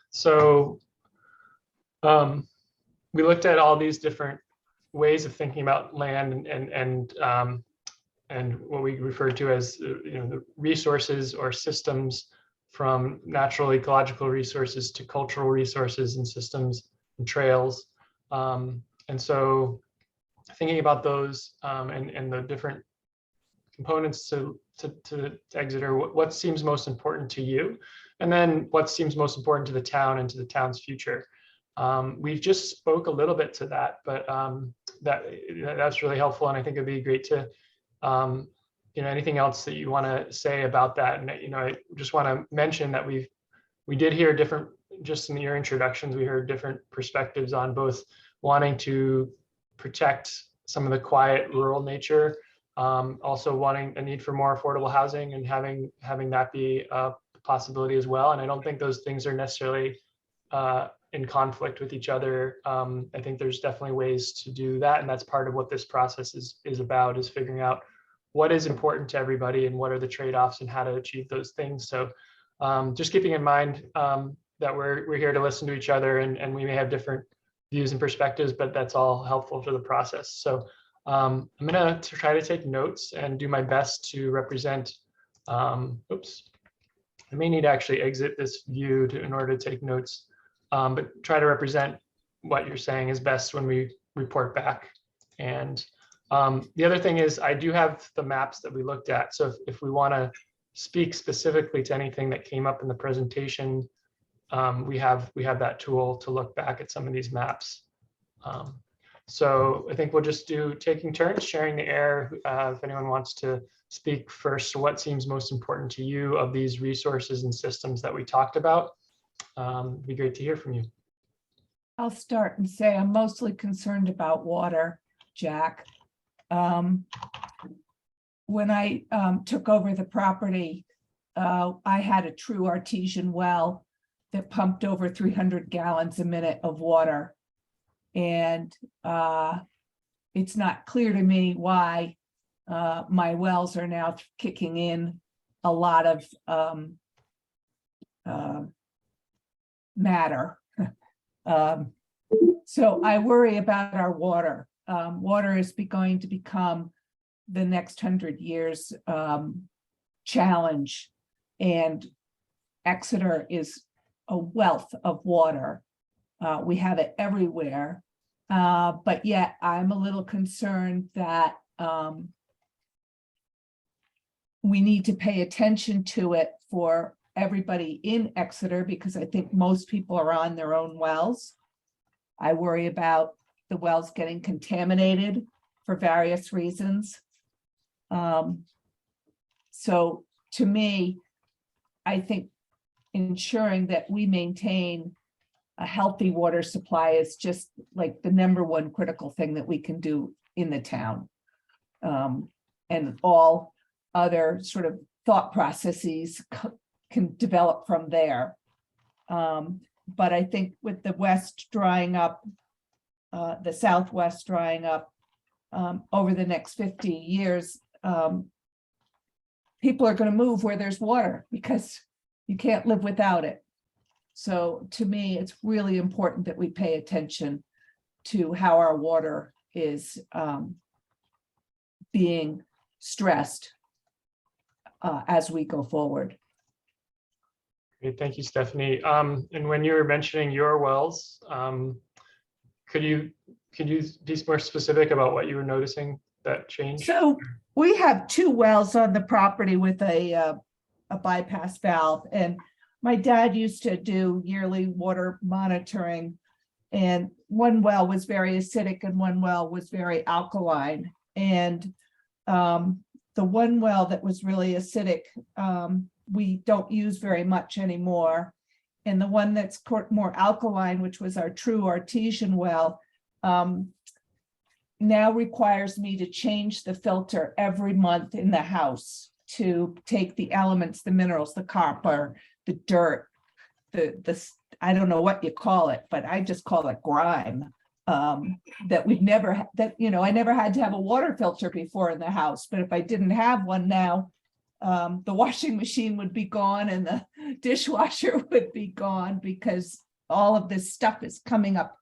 So we looked at all these different ways of thinking about land and what we refer to as the resources or systems, from natural ecological resources to cultural resources and systems and trails. And so thinking about those and the different components to Exeter, what seems most important to you, and then what seems most important to the town and to the town's future. We've just spoke a little bit to that, but that's really helpful, and I think it'd be great to, anything else that you want to say about that. And I just want to mention that we did hear different, just in your introductions, we heard different perspectives on both wanting to protect some of the quiet rural nature, also wanting a need for more affordable housing and having that be a possibility as well. And I don't think those things are necessarily in conflict with each other. I think there's definitely ways to do that, and that's part of what this process is about, is figuring out what is important to everybody and what are the trade-offs and how to achieve those things. So just keeping in mind that we're here to listen to each other, and we may have different views and perspectives, but that's all helpful for the process. So I'm gonna try to take notes and do my best to represent, oops, I may need to actually exit this view in order to take notes, but try to represent what you're saying is best when we report back. And the other thing is, I do have the maps that we looked at. So if we want to speak specifically to anything that came up in the presentation, we have that tool to look back at some of these maps. So I think we'll just do taking turns, sharing the air. If anyone wants to speak first, what seems most important to you of these resources and systems that we talked about? It'd be great to hear from you. I'll start and say I'm mostly concerned about water, Jack. When I took over the property, I had a true artesian well that pumped over 300 gallons a minute of water. And it's not clear to me why my wells are now kicking in a lot of matter. So I worry about our water. Water is going to become the next 100 years challenge. And Exeter is a wealth of water. We have it everywhere. But yet I'm a little concerned that we need to pay attention to it for everybody in Exeter, because I think most people are on their own wells. I worry about the wells getting contaminated for various reasons. So to me, I think ensuring that we maintain a healthy water supply is just like the #1 critical thing that we can do in the town. And all other sort of thought processes can develop from there. But I think with the west drying up, the southwest drying up over the next 50 years, people are going to move where there's water because you can't live without it. So to me, it's really important that we pay attention to how our water is being stressed as we go forward. Great, thank you, Stephanie. And when you were mentioning your wells, could you be more specific about what you were noticing that changed? So we have 2 wells on the property with a bypass valve, and my dad used to do yearly water monitoring, and one well was very acidic and one well was very alkaline. And the one well that was really acidic, we don't use very much anymore. And the one that's more alkaline, which was our true artesian well, now requires me to change the filter every month in the house to take the elements, the minerals, the copper, the dirt, the I don't know what you call it, but I just call it grime. That we've never, I never had to have a water filter before in the house, but if I didn't have one now, the washing machine would be gone and the dishwasher would be gone because all of this stuff is coming up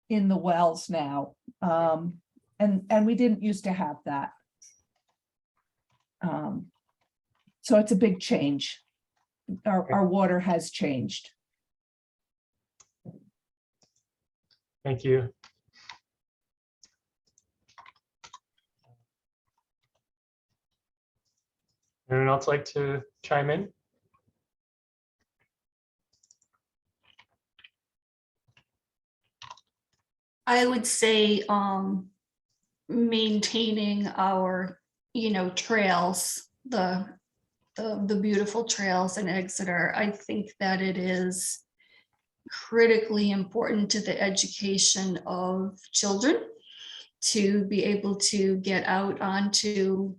in the wells now. And we didn't used to have that. So it's a big change. Our water has changed. Thank you. Anyone else like to chime in? I would say maintaining our, trails, the beautiful trails in Exeter. I think that it is critically important to the education of children to be able to get out onto,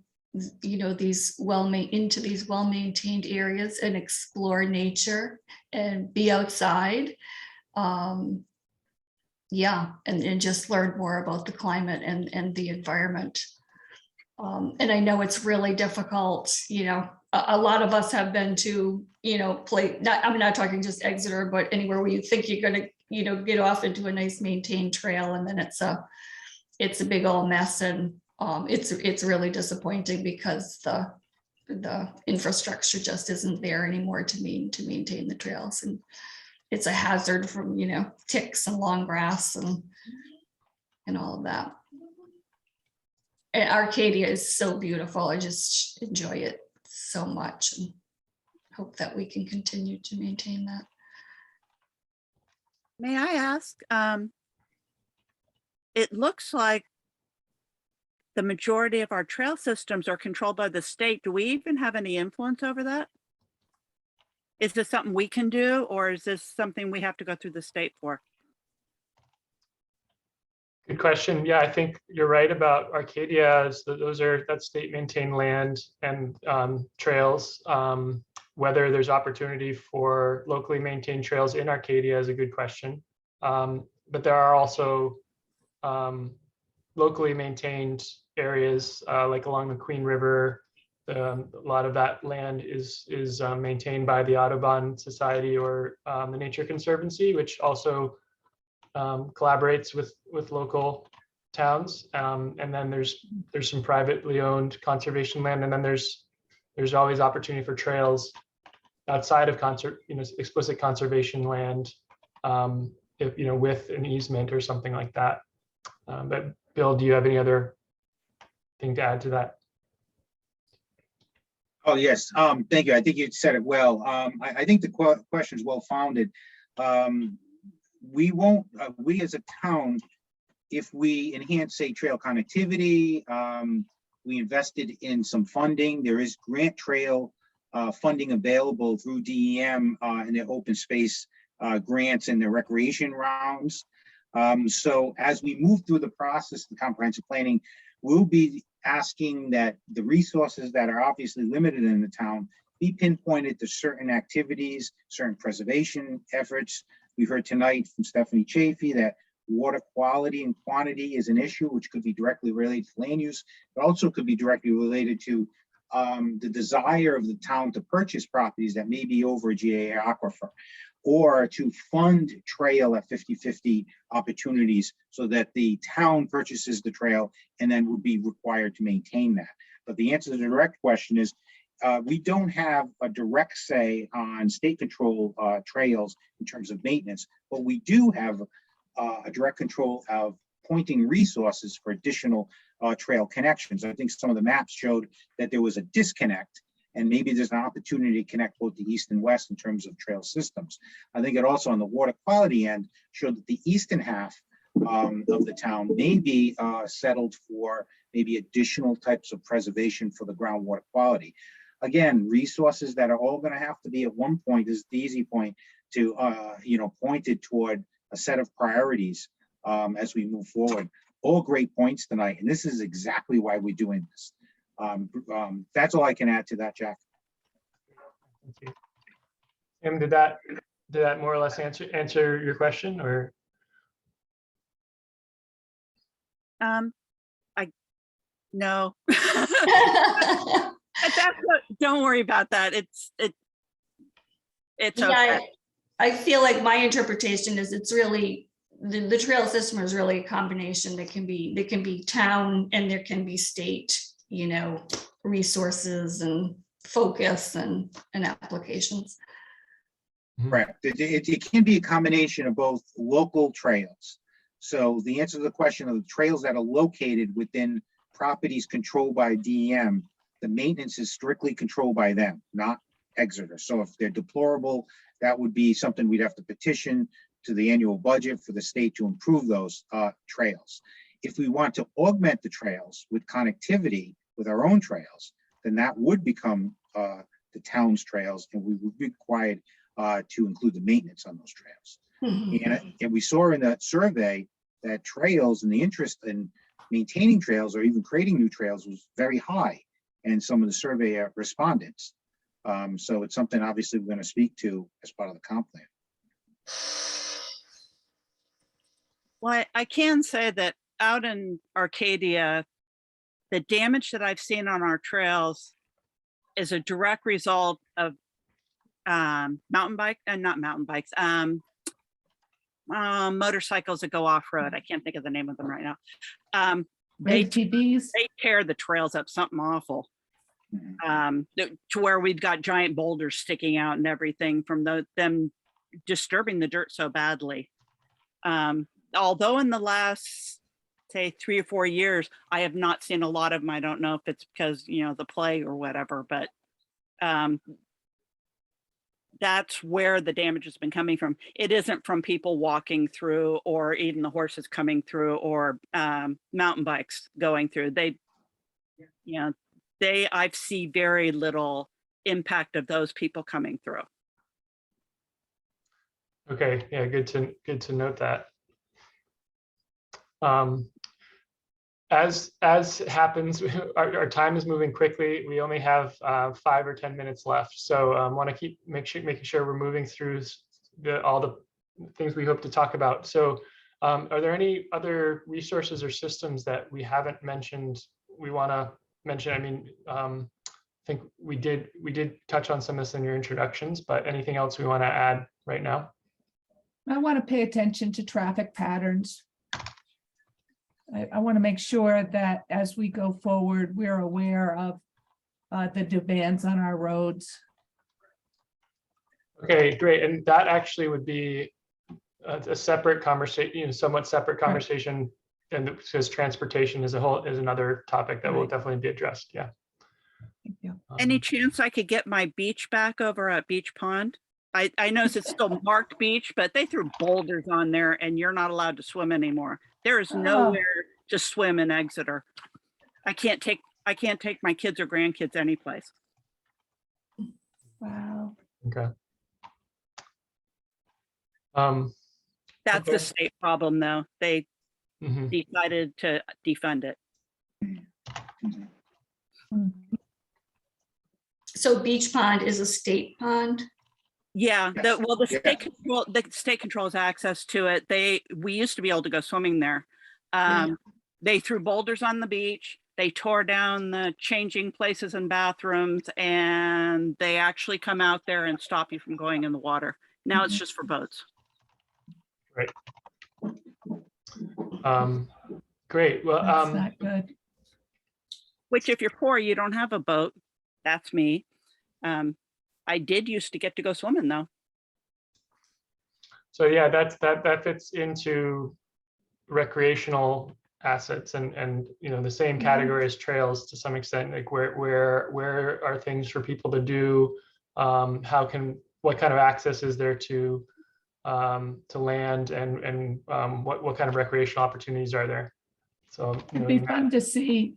these well-maintained areas and explore nature and be outside. And just learn more about the climate and the environment. And I know it's really difficult, a lot of us have been to, I'm not talking just Exeter, but anywhere where you think you're gonna, get off into a nice maintained trail, and then it's a big old mess, and it's really disappointing because the infrastructure just isn't there anymore to maintain the trails, and it's a hazard from, ticks and long grass and all of that. And Arcadia is so beautiful. I just enjoy it so much and hope that we can continue to maintain that. May I ask, it looks like the majority of our trail systems are controlled by the state. Do we even have any influence over that? Is this something we can do, or is this something we have to go through the state for? Good question. Yeah, I think you're right about Arcadia. That's state maintained land and trails. Whether there's opportunity for locally maintained trails in Arcadia is a good question. But there are also locally maintained areas like along the Queen River. A lot of that land is maintained by the Audubon Society or the Nature Conservancy, which also collaborates with local towns. And then there's some privately owned conservation land, and then there's always opportunity for trails outside of explicit conservation land, if with an easement or something like that. But Bill, do you have any other thing to add to that? Oh, yes. Thank you. I think you said it well. I think the question is well founded. We won't, we as a town, if we enhance, say, trail connectivity, we invested in some funding. There is grant trail funding available through DEM in their open space grants and their recreation rounds. So as we move through the process of the comprehensive planning, we'll be asking that the resources that are obviously limited in the town be pinpointed to certain activities, certain preservation efforts. We heard tonight from Stephanie Chafee that water quality and quantity is an issue, which could be directly related to land use, but also could be directly related to the desire of the town to purchase properties that may be over a GA aquifer, or to fund trail at 50-50 opportunities so that the town purchases the trail and then would be required to maintain that. But the answer to the direct question is, we don't have a direct say on state control trails in terms of maintenance, but we do have a direct control of pointing resources for additional trail connections. I think some of the maps showed that there was a disconnect, and maybe there's an opportunity to connect both the east and west in terms of trail systems. I think it also on the water quality end showed that the eastern half of the town may be settled for maybe additional types of preservation for the groundwater quality. Again, resources that are all going to have to be at one point, this is the easy point, to pointed toward a set of priorities as we move forward. All great points tonight, and this is exactly why we're doing this. That's all I can add to that, Jack. Thank you. Tim, did that more or less answer your question, or? No. Don't worry about that. It's yeah, okay. I feel like my interpretation is it's really the trail system is really a combination that can be town and there can be state, resources and focus and applications. Correct. It can be a combination of both local trails. So the answer to the question of the trails that are located within properties controlled by DEM, the maintenance is strictly controlled by them, not Exeter. So if they're deplorable, that would be something we'd have to petition to the annual budget for the state to improve those trails. If we want to augment the trails with connectivity with our own trails, then that would become the town's trails, and we would be required to include the maintenance on those trails. And we saw in that survey that trails and the interest in maintaining trails or even creating new trails was very high in some of the survey respondents. So it's something obviously we're going to speak to as part of the comp plan. Well, I can say that out in Arcadia, the damage that I've seen on our trails is a direct result of motorcycles that go off-road. I can't think of the name of them right now. They tear the trails up, something awful. To where we've got giant boulders sticking out and everything from them disturbing the dirt so badly. Although in the last, say, 3 or 4 years, I have not seen a lot of them. I don't know if it's because, the plague or whatever, but that's where the damage has been coming from. It isn't from people walking through or even the horses coming through or mountain bikes going through. I see very little impact of those people coming through. Okay, yeah, good to note that. As happens, our time is moving quickly. We only have 5 or 10 minutes left. So want to keep making sure we're moving through all the things we hope to talk about. So are there any other resources or systems that we haven't mentioned we want to mention? I mean, I think we did touch on some of this in your introductions, but anything else we want to add right now? I want to pay attention to traffic patterns. I want to make sure that as we go forward, we're aware of the demands on our roads. Okay, great. And that actually would be a separate conversation, somewhat separate conversation, and because transportation as a whole is another topic that will definitely be addressed. Yeah. Thank you. Any chance I could get my beach back over at Beach Pond? I know it's still marked beach, but they threw boulders on there and you're not allowed to swim anymore. There is nowhere to swim in Exeter. I can't take my kids or grandkids anyplace. Wow. Okay. That's the state problem, though. They Mhm. decided to defund it. So Beach Pond is a state pond? Yeah, Yes. the state controls access to it. We used to be able to go swimming there. They threw boulders on the beach. They tore down the changing places and bathrooms, and they actually come out there and stop you from going in the water. Now it's just for boats. Right. Great. Well, That's not good. Which if you're poor, you don't have a boat. That's me. I did used to get to go swimming though. so yeah, that fits into recreational assets and the same category as trails to some extent. Like where are things for people to do? What kind of access is there to land and what kind of recreational opportunities are there? So It'd be fun to see.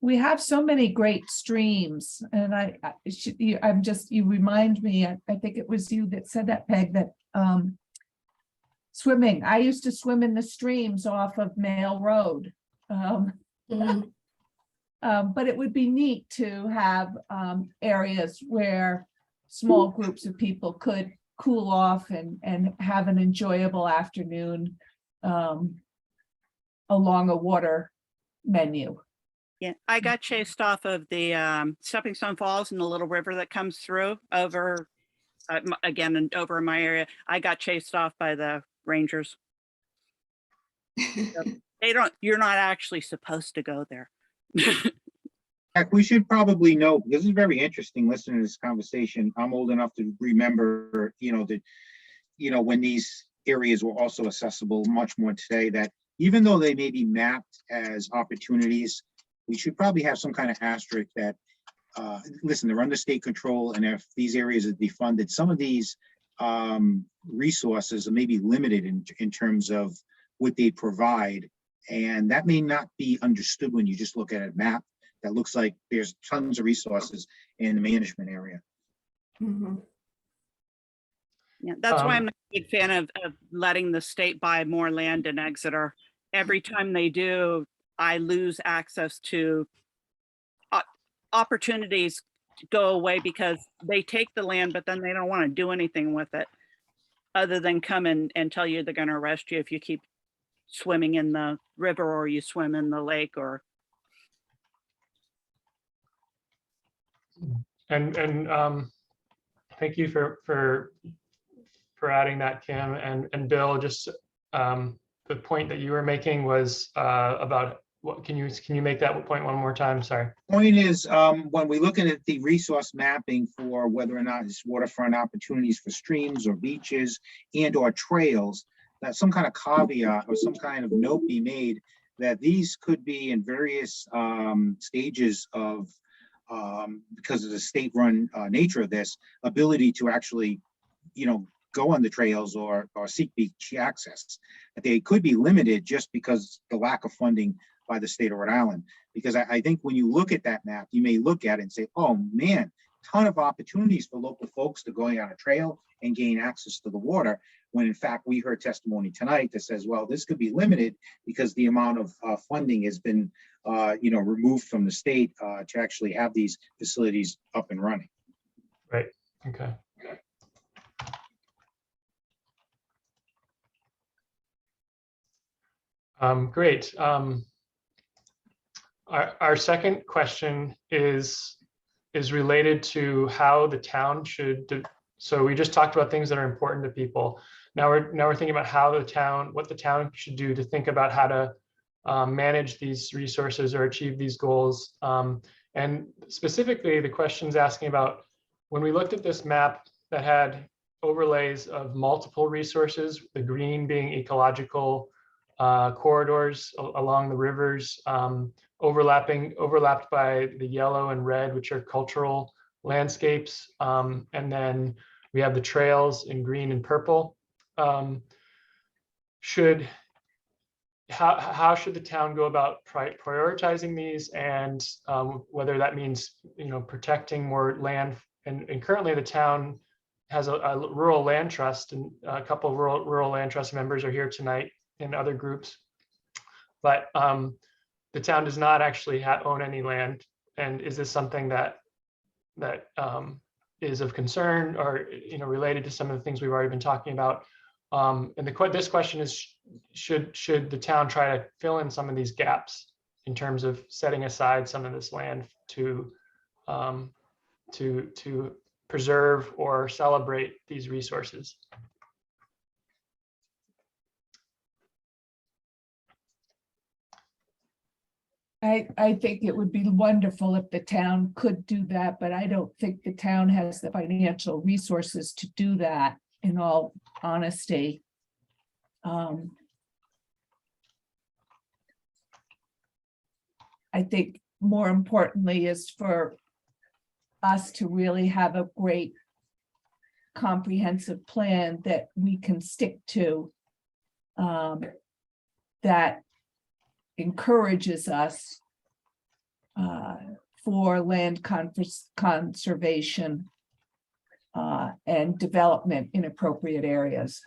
We have so many great streams, and you remind me, I think it was you that said that, Peg, that swimming, I used to swim in the streams off of Mail Road. But it would be neat to have areas where small groups of people could cool off and have an enjoyable afternoon along a water menu. Yeah, I got chased off of the Stepping Stone Falls and the little river that comes through over, again, and over in my area. I got chased off by the rangers. You're not actually supposed to go there. Heck, we should probably know, this is very interesting listening to this conversation. I'm old enough to remember, when these areas were also accessible much more today, that even though they may be mapped as opportunities, we should probably have some kind of asterisk that, listen, they're under state control, and if these areas are defunded, some of these resources are maybe limited in terms of what they provide, and that may not be understood when you just look at a map that looks like there's tons of resources in the management area. Yeah, that's why I'm not a big fan of letting the state buy more land in Exeter. Every time they do, I lose access to opportunities to go away because they take the land, but then they don't want to do anything with it other than come and tell you they're going to arrest you if you keep swimming in the river or you swim in the lake or. And thank you for adding that, Kim and Bill. Just the point that you were making was about what can you make that point one more time? Sorry. Point is, when we're looking at the resource mapping for whether or not it's waterfront opportunities for streams or beaches and or trails, that some kind of caveat or some kind of note be made that these could be in various stages of, because of the state-run nature of this, ability to actually, go on the trails or seek beach access. That they could be limited just because the lack of funding by the state of Rhode Island. Because I think when you look at that map, you may look at it and say, oh man, ton of opportunities for local folks to go on a trail and gain access to the water. when in fact we heard testimony tonight that says, well, this could be limited because the amount of funding has been removed from the state to actually have these facilities up and running. Right. Okay. Great. Our second question is related to how the town should. So we just talked about things that are important to people. Now we're thinking about what the town should do to think about how to manage these resources or achieve these goals. And specifically, the question's asking about when we looked at this map that had overlays of multiple resources, the green being ecological corridors along the rivers, overlapped by the yellow and red, which are cultural landscapes. And then we have the trails in green and purple. How should the town go about prioritizing these, and whether that means protecting more land? And currently the town has a rural land trust, and a couple of rural land trust members are here tonight in other groups. But the town does not actually own any land. And is this something that is of concern, or related to some of the things we've already been talking about? And this question is, should the town try to fill in some of these gaps in terms of setting aside some of this land to preserve or celebrate these resources? I think it would be wonderful if the town could do that, but I don't think the town has the financial resources to do that, in all honesty. I think more importantly is for us to really have a great comprehensive plan that we can stick to, that encourages us for land conservation and development in appropriate areas.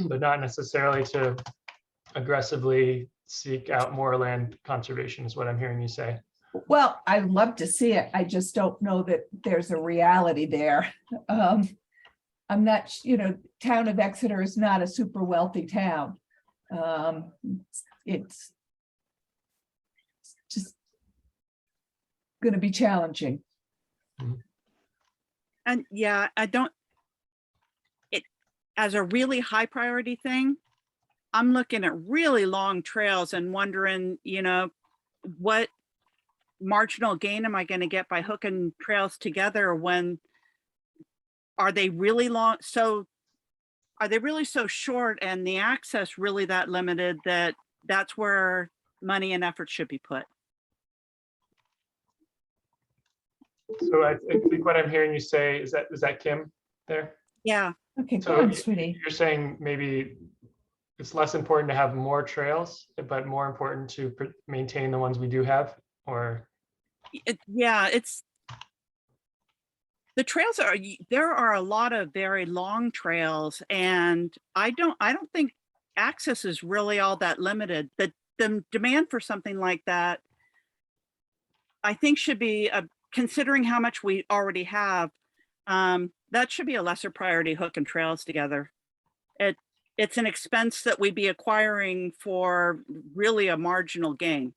But not necessarily to aggressively seek out more land conservation, is what I'm hearing you say. Well, I'd love to see it. I just don't know that there's a reality there. I'm not, town of Exeter is not a super wealthy town. It's just going to be challenging. And yeah, as a really high priority thing, I'm looking at really long trails and wondering, what marginal gain am I going to get by hooking trails together? When are they really long? So are they really so short, and the access really that limited that that's where money and effort should be put? So I think what I'm hearing you say is that Kim there? Yeah. Okay, So go on, sweetie. You're saying maybe it's less important to have more trails, but more important to maintain the ones we do have, or? It's the trails there are a lot of very long trails, and I don't think access is really all that limited. The demand for something like that, I think, should be considering how much we already have. That should be a lesser priority, hooking trails together. It's an expense that we'd be acquiring for really a marginal gain.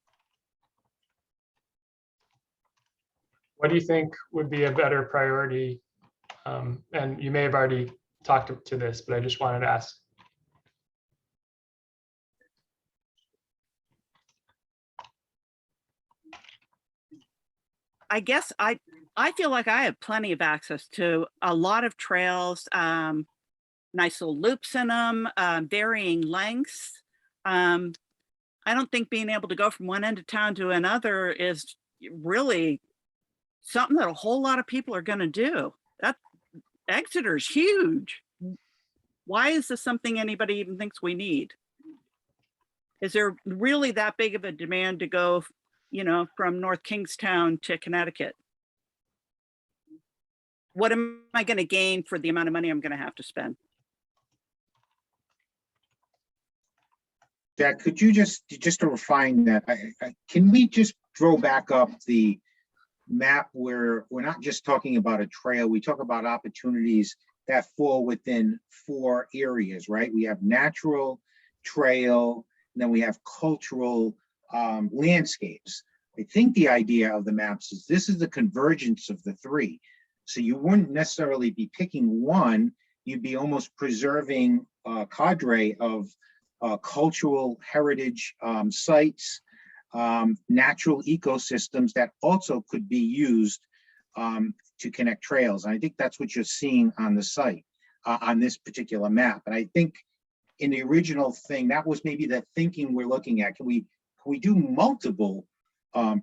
What do you think would be a better priority? And you may have already talked to this, but I just wanted to ask. I guess I feel like I have plenty of access to a lot of trails, nice little loops in them, varying lengths. I don't think being able to go from one end of town to another is really something that a whole lot of people are going to do. That Exeter's huge. Why is this something anybody even thinks we need? Is there really that big of a demand to go you know, from North Kingstown to Connecticut. What am I going to gain for the amount of money I'm going to have to spend? Jack, could you just to refine that, can we just throw back up the map where we're not just talking about a trail, we talk about opportunities that fall within 4 areas, right? We have natural, trail, and then we have cultural landscapes. I think the idea of the maps is this is the convergence of the 3. So you wouldn't necessarily be picking one, you'd be almost preserving a cadre of cultural heritage sites, natural ecosystems that also could be used to connect trails. And I think that's what you're seeing on the site, on this particular map. And I think in the original thing, that was maybe the thinking we're looking at. Can we do multiple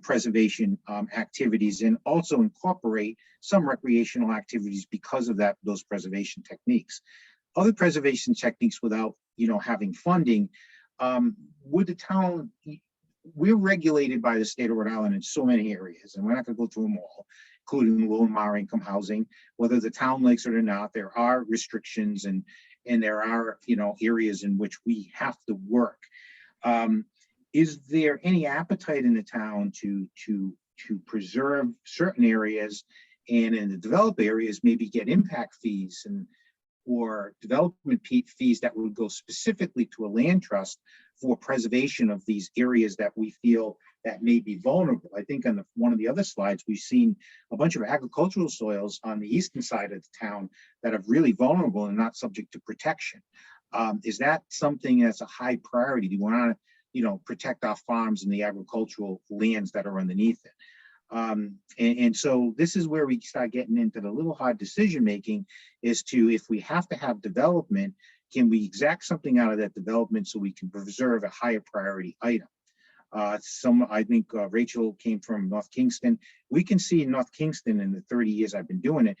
preservation activities and also incorporate some recreational activities because of those preservation techniques? Other preservation techniques without, having funding, would the town, we're regulated by the state of Rhode Island in so many areas, and we're not going to go through them all, including low and moderate income housing. Whether the town likes it or not, there are restrictions and there are, areas in which we have to work. Is there any appetite in the town to preserve certain areas, and in the developed areas maybe get impact fees or development fees that would go specifically to a land trust for preservation of these areas that we feel that may be vulnerable? I think on one of the other slides, we've seen a bunch of agricultural soils on the eastern side of the town that are really vulnerable and not subject to protection. Is that something that's a high priority? Do you want to, protect our farms and the agricultural lands that are underneath it? And so this is where we start getting into the little hard decision making, is to, if we have to have development, can we exact something out of that development so we can preserve a higher priority item? I think Rachel came from North Kingston. We can see in North Kingston, in the 30 years I've been doing it,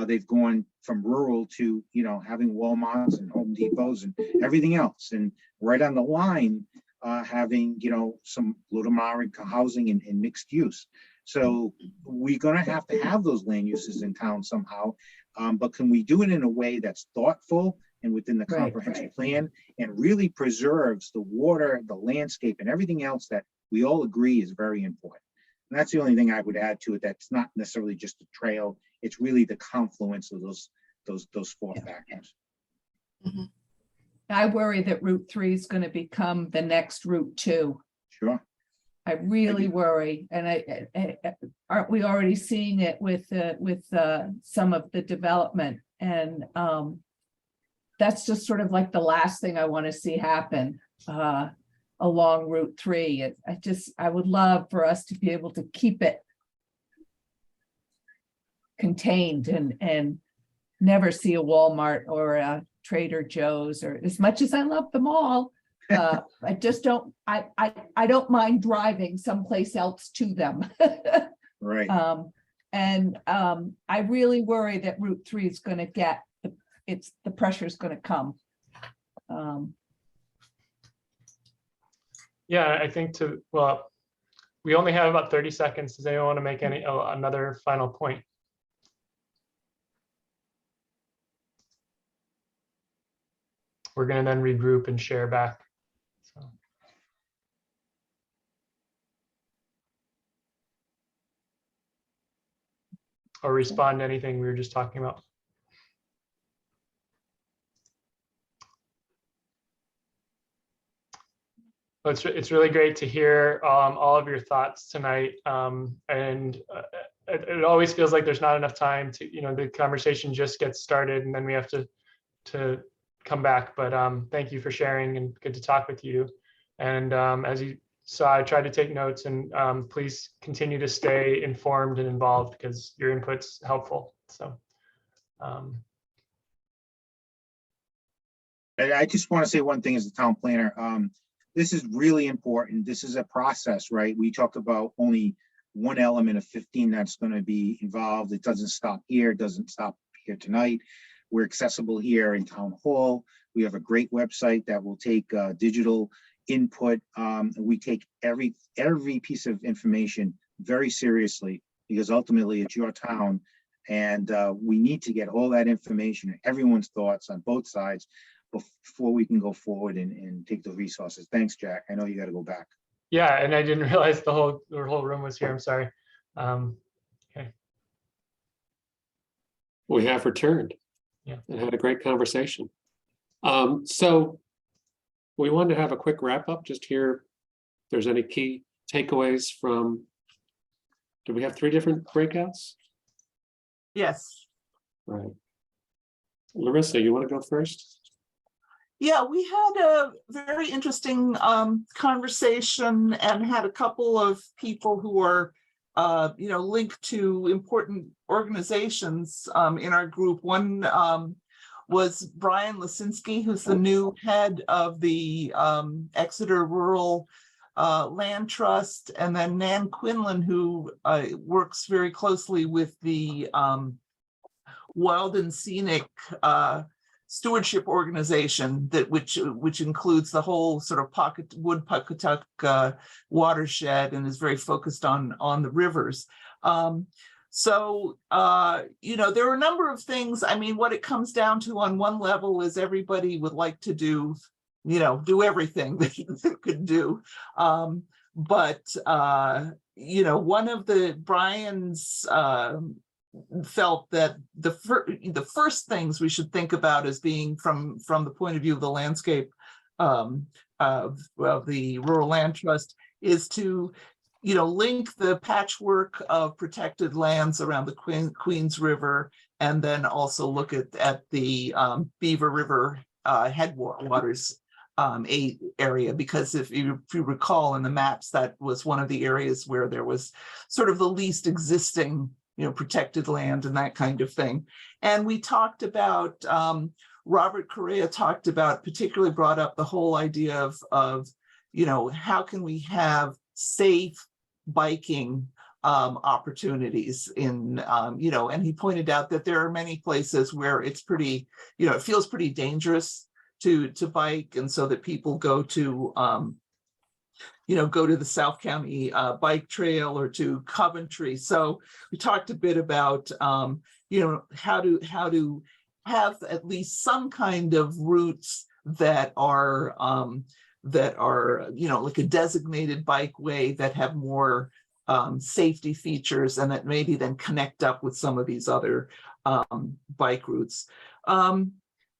they've gone from rural to, having Walmarts and Home Depots and everything else. And right on the line, having, some low to moderate housing and mixed use. So we're going to have those land uses in town somehow. But can we do it in a way that's thoughtful and within the comprehensive plan, and really preserves the water, the landscape, and everything else that we all agree is very important? And that's the only thing I would add to it. That's not necessarily just a trail. It's really the confluence of those 4 factors. Mm-hmm. I worry that Route 3 is going to become the next Route 2. Sure. I really worry, and aren't we already seeing it with some of the development? And that's just sort of like the last thing I want to see happen along Route 3. I would love for us to be able to keep it contained and never see a Walmart or a Trader Joe's, or as much as I love them all. I just don't, I don't mind driving someplace else to them. Right. I really worry that Route 3 is going to get, the pressure is going to come. Yeah, I think we only have about 30 seconds. Does anyone want to make another final point? We're going to then regroup and share back. Or respond to anything we were just talking about. It's really great to hear all of your thoughts tonight. It always feels like there's not enough time to, the conversation just gets started and then we have to come back. But thank you for sharing, and good to talk with you. And as you saw, I tried to take notes, and please continue to stay informed and involved because your input's helpful. So. And I just want to say one thing as a town planner. This is really important. This is a process, right? We talk about only one element of 15 that's going to be involved. It doesn't stop here. It doesn't stop here tonight. We're accessible here in Town Hall. We have a great website that will take digital input. We take every piece of information very seriously, because ultimately it's your town, and we need to get all that information and everyone's thoughts on both sides before we can go forward and take the resources. Thanks, Jack. I know you got to go back. Yeah, and I didn't realize the whole room was here. I'm sorry. Okay. We have returned. Yeah. And had a great conversation. So we wanted to have a quick wrap up, just hear if there's any key takeaways from, do we have 3 different breakouts? Yes. Right. Larissa, you want to go first? Yeah, we had a very interesting conversation and had a couple of people who are, linked to important organizations in our group. One was Brian Lisinski, who's the new head of the Exeter Rural Land Trust, and then Nan Quinlan, who works very closely with the Wild and Scenic Stewardship Organization, that which includes the whole sort of Pawcatuck watershed, and is very focused on the rivers. So there are a number of things. I mean, what it comes down to on one level is everybody would like to do everything that you could do. But one of Brian's felt that the first things we should think about as being from the point of view of the landscape of the Rural Land Trust is to link the patchwork of protected lands around the Queens River, and then also look at the Beaver River headwaters area, because if you recall in the maps, that was one of the areas where there was sort of the least existing protected land and that kind of thing. And we talked about, Robert Correa particularly brought up the whole idea of how can we have safe biking opportunities in, and he pointed out that there are many places where it's pretty, it feels pretty dangerous to bike, and so that people go to the South County Bike Trail or to Coventry. So we talked a bit about, how to have at least some kind of routes that are like a designated bike way that have more safety features, and that maybe then connect up with some of these other bike routes.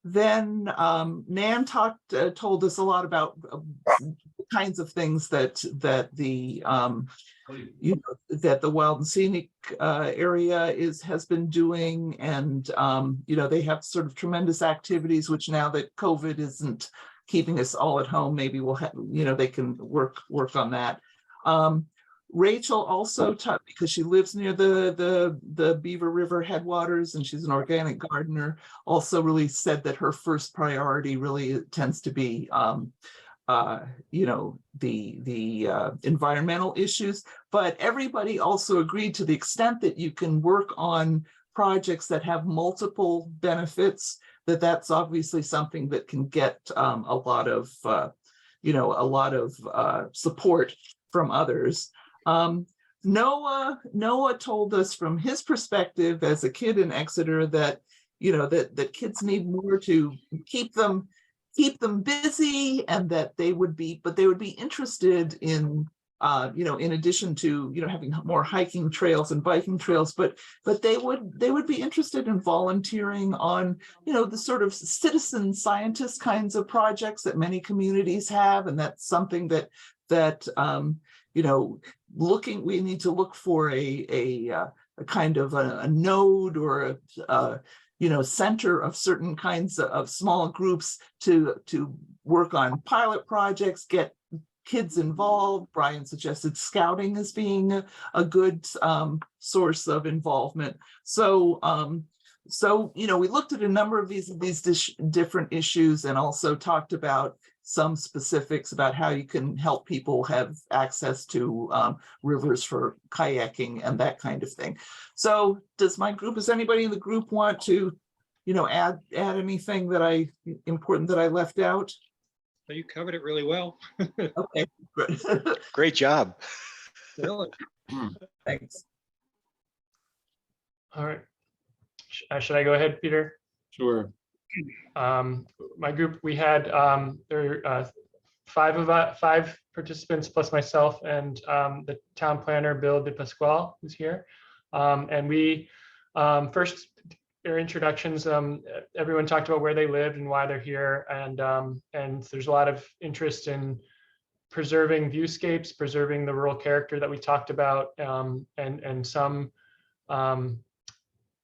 Then Nan told us a lot about kinds of things that the that the Wild and Scenic area has been doing, and they have sort of tremendous activities, which now that COVID isn't keeping us all at home, maybe we'll have, they can work on that. Rachel also taught, because she lives near the Beaver River headwaters and she's an organic gardener, also really said that her first priority really tends to be the environmental issues. But everybody also agreed, to the extent that you can work on projects that have multiple benefits, that's obviously something that can get a lot of support from others. Noah told us from his perspective as a kid in Exeter that that kids need more to keep them busy, and that they would be interested in in addition to having more hiking trails and biking trails, but they would be interested in volunteering on the sort of citizen scientist kinds of projects that many communities have. And that's something that we need to look for a kind of a node or a center of certain kinds of small groups to work on pilot projects, get kids involved. Brian suggested scouting as being a good source of involvement. So we looked at a number of these different issues, and also talked about some specifics about how you can help people have access to rivers for kayaking and that kind of thing. So does anybody in the group want to add anything important that I left out? So you covered it really well. Okay, good. Great job. Really. Thanks. All right. Should I go ahead, Peter? Sure. My group, we had five participants plus myself and the town planner, Bill De Pasquale, who's here. And we first, their introductions, everyone talked about where they lived and why they're here. And there's a lot of interest in preserving viewscapes, preserving the rural character that we talked about, and some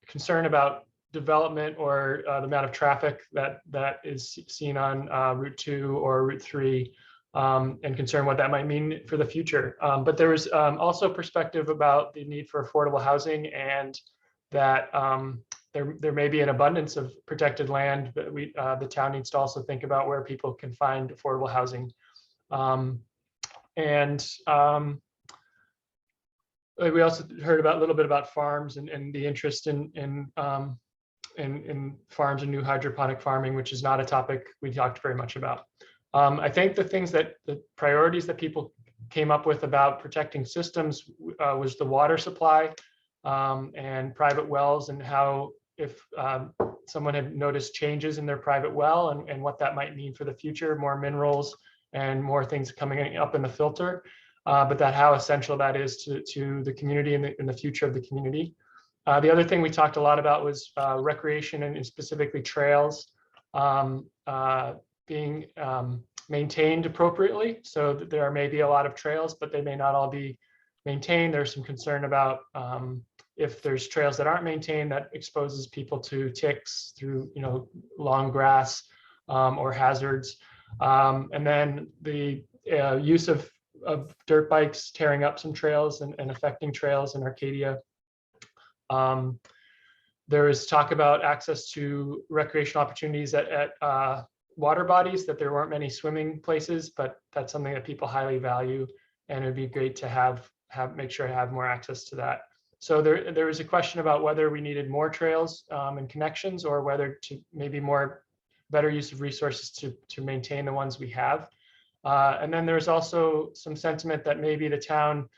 concern about development or the amount of traffic that is seen on Route 2 or Route 3, and concern what that might mean for the future. But there was also perspective about the need for affordable housing, and that there may be an abundance of protected land, but the town needs to also think about where people can find affordable housing. We also heard a little bit about farms and the interest in farms and new hydroponic farming, which is not a topic we talked very much about. I think the priorities that people came up with about protecting systems was the water supply and private wells, and how if someone had noticed changes in their private well and what that might mean for the future, more minerals and more things coming up in the filter, but that how essential that is to the community and in the future of the community. The other thing we talked a lot about was recreation and specifically trails being maintained appropriately. So that there may be a lot of trails, but they may not all be maintained. There's some concern about if there's trails that aren't maintained, that exposes people to ticks through long grass or hazards. And then the use of dirt bikes tearing up some trails and affecting trails in Arcadia. There is talk about access to recreational opportunities at water bodies, that there weren't many swimming places, but that's something that people highly value, and it'd be great to make sure to have more access to that. So there was a question about whether we needed more trails and connections, or whether to maybe better use of resources to maintain the ones we have. And then there's also some sentiment that maybe the town,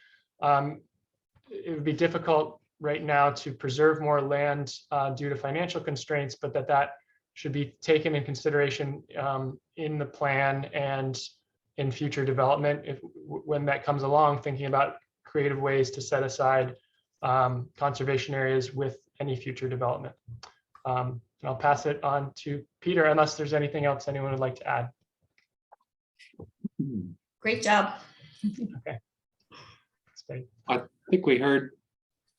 it would be difficult right now to preserve more land due to financial constraints, but that should be taken in consideration in the plan and in future development when that comes along, thinking about creative ways to set aside conservation areas with any future development. And I'll pass it on to Peter, unless there's anything else anyone would like to add. Great job. Okay. I think we heard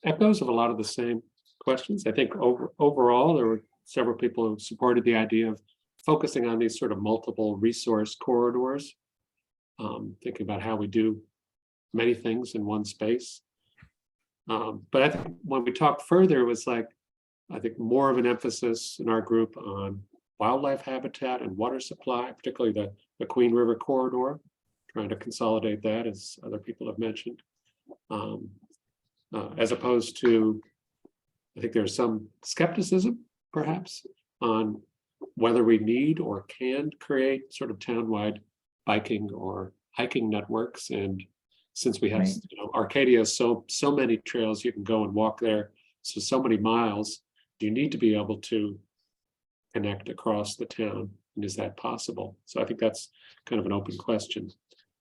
echoes of a lot of the same questions. I think overall, there were several people who supported the idea of focusing on these sort of multiple resource corridors, thinking about how we do many things in one space. But I think when we talked further, it was like, I think more of an emphasis in our group on wildlife habitat and water supply, particularly the Queen River corridor, trying to consolidate that, as other people have mentioned. As opposed to, I think there's some skepticism, perhaps, on whether we need or can create sort of townwide biking or hiking networks. And since we have, Arcadia has so many trails you can go and walk there, so many miles, you need to be able to connect across the town. And is that possible? So I think that's kind of an open question.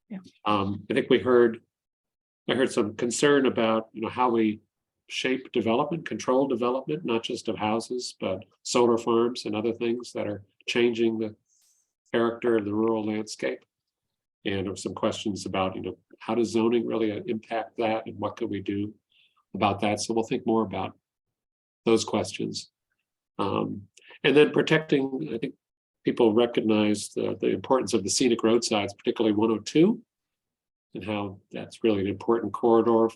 Yeah. I think I heard some concern about how we shape development, control development, not just of houses, but solar farms and other things that are changing the character of the rural landscape. And there were some questions about, how does zoning really impact that, and what can we do about that? So we'll think more about those questions. And then protecting, I think people recognize the importance of the scenic roadsides, particularly 102, and how that's really an important corridor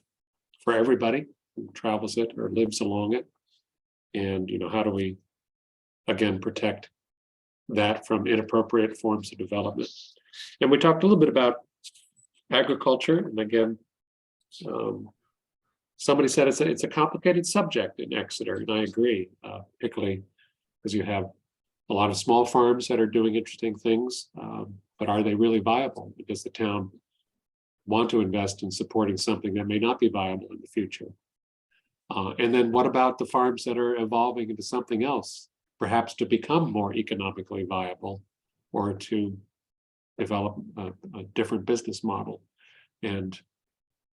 for everybody who travels it or lives along it. And how do we again protect that from inappropriate forms of development? And we talked a little bit about agriculture, and again, somebody said it's a complicated subject in Exeter, and I agree, particularly because you have a lot of small farms that are doing interesting things, but are they really viable? Does the town want to invest in supporting something that may not be viable in the future? And then what about the farms that are evolving into something else, perhaps to become more economically viable or to develop a different business model? And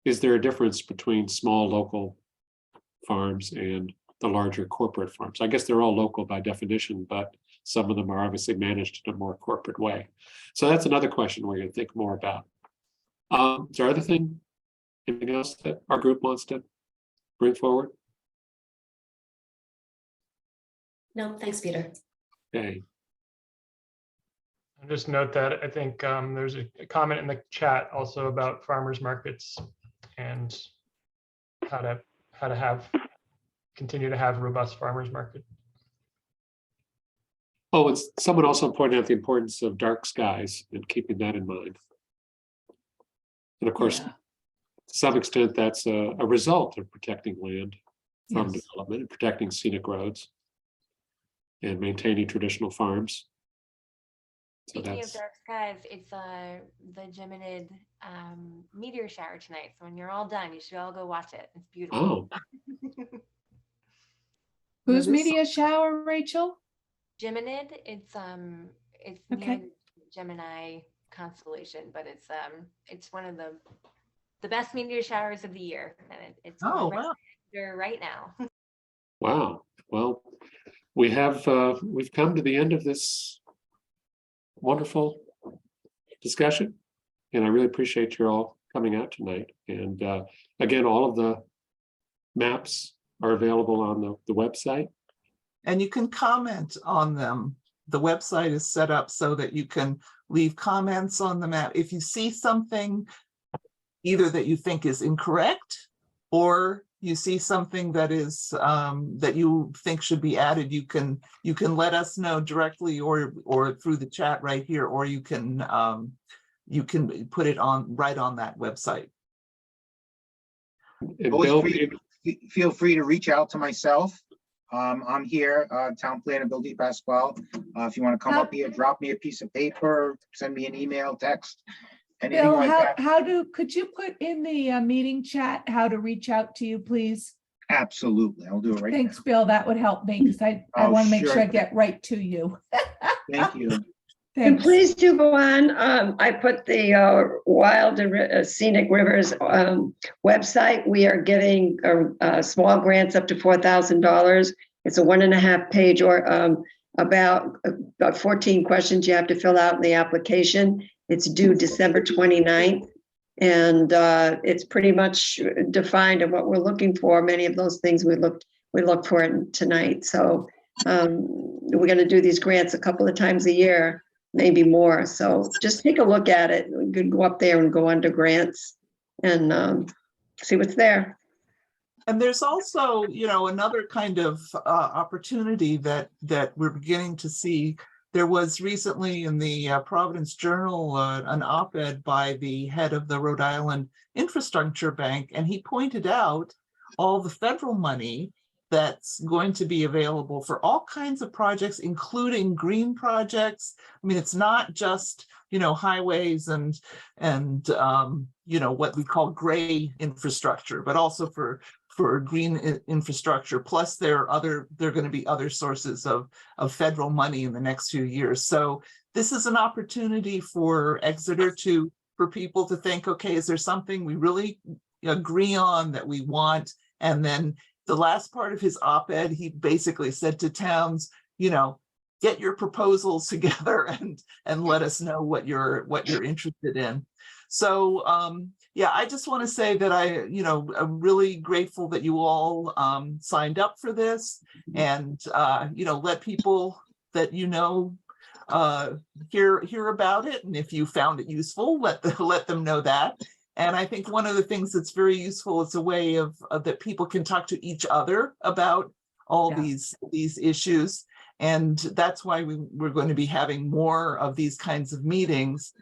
is there a difference between small local farms and the larger corporate farms? I guess they're all local by definition, but some of them are obviously managed in a more corporate way. So that's another question we're going to think more about. Is there anything else that our group wants to bring forward? No, thanks, Peter. Okay. I'll just note that I think there's a comment in the chat also about farmers markets and how to continue to have robust farmers market. Oh, and someone also pointed out the importance of dark skies and keeping that in mind. And of course, to some extent, that's a result of protecting land from development and protecting scenic roads and maintaining traditional farms. So Speaking of dark skies, it's the Geminid meteor shower tonight. So when you're all done, you should all go watch it. It's beautiful. Oh. Whose media shower, Rachel? Geminid, it's near the Gemini constellation, but it's one of the best meteor showers of the year, and it's right now. Wow. Well, we've come to the end of this wonderful discussion, and I really appreciate you all coming out tonight. And again, all of the maps are available on the website. And you can comment on them. The website is set up so that you can leave comments on the map. If you see something either that you think is incorrect, or you see something that is that you think should be added, you can let us know directly or through the chat right here, or you can put it right on that website. Feel free to reach out to myself. I'm here, Town Planner Bill DePasquale. If you want to come up here, drop me a piece of paper, send me an email, text, anything Bill, like that. Could you put in the meeting chat how to reach out to you, please? Absolutely, I'll do it right Thanks, now. Bill. That would help me because I want to make sure I get right to you. Thank you. And please do go on. I put the Wild and Scenic Rivers website. We are getting small grants up to $4,000. It's a 1.5 page or about 14 questions you have to fill out in the application. It's due December 29th. And it's pretty much defined of what we're looking for. Many of those things we looked for tonight. So we're going to do these grants a couple of times a year, maybe more. So just take a look at it. You could go up there and go under grants and see what's there. And there's also, another kind of opportunity that we're beginning to see. There was recently in the Providence Journal an op-ed by the head of the Rhode Island Infrastructure Bank, and he pointed out all the federal money that's going to be available for all kinds of projects, including green projects. I mean, it's not just, highways and what we call gray infrastructure, but also for green infrastructure. Plus there are going to be other sources of federal money in the next few years. So this is an opportunity for Exeter for people to think, okay, is there something we really agree on that we want? And then the last part of his op-ed, he basically said to towns, get your proposals together and let us know what you're interested in. So I just want to say that I'm really grateful that you all signed up for this, and let people that hear about it, and if you found it useful, let them know that. And I think one of the things that's very useful is a way of that people can talk to each other about all these issues. And that's why we're going to be having more of these kinds of meetings.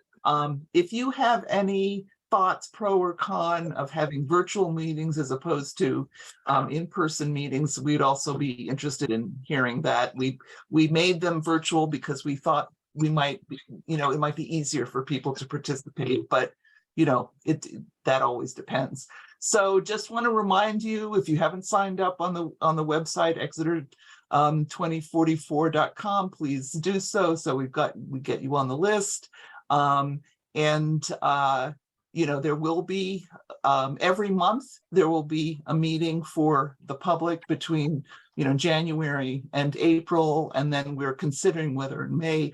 If you have any thoughts, pro or con, of having virtual meetings as opposed to in-person meetings, we'd also be interested in hearing that. We made them virtual because we thought we might be, it might be easier for people to participate, but that always depends. So just want to remind you, if you haven't signed up on the website, Exeter 2044.com, please do so. So we get you on the list. There will be every month there will be a meeting for the public between January and April, and then we're considering whether in May,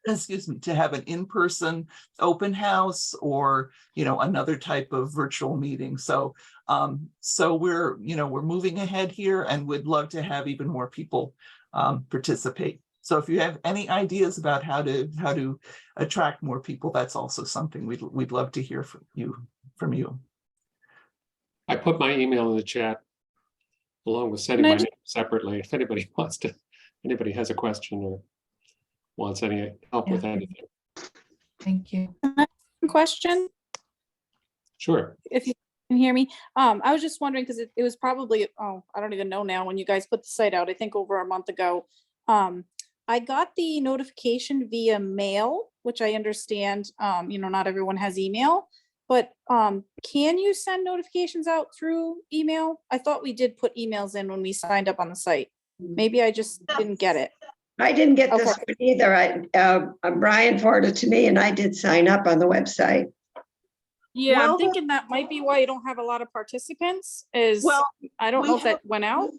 excuse me, to have an in-person open house or another type of virtual meeting. So we're moving ahead here, and would love to have even more people participate. So if you have any ideas about how to attract more people, that's also something we'd love to hear from you. I put my email in the chat along with sending my name separately. If anybody has a question or wants any help with anything. Thank you. Question, Sure. if you can hear me. I was just wondering, because it was probably, I don't even know now, when you guys put the site out, I think over a month ago. I got the notification via mail, which I understand, not everyone has email, but can you send notifications out through email? I thought we did put emails in when we signed up on the site. Maybe I just didn't get it. I didn't get this one either. Brian forwarded it to me, and I did sign up on the website. Yeah, Well, I'm thinking that might be why you don't have a lot of participants, I don't know if that went out.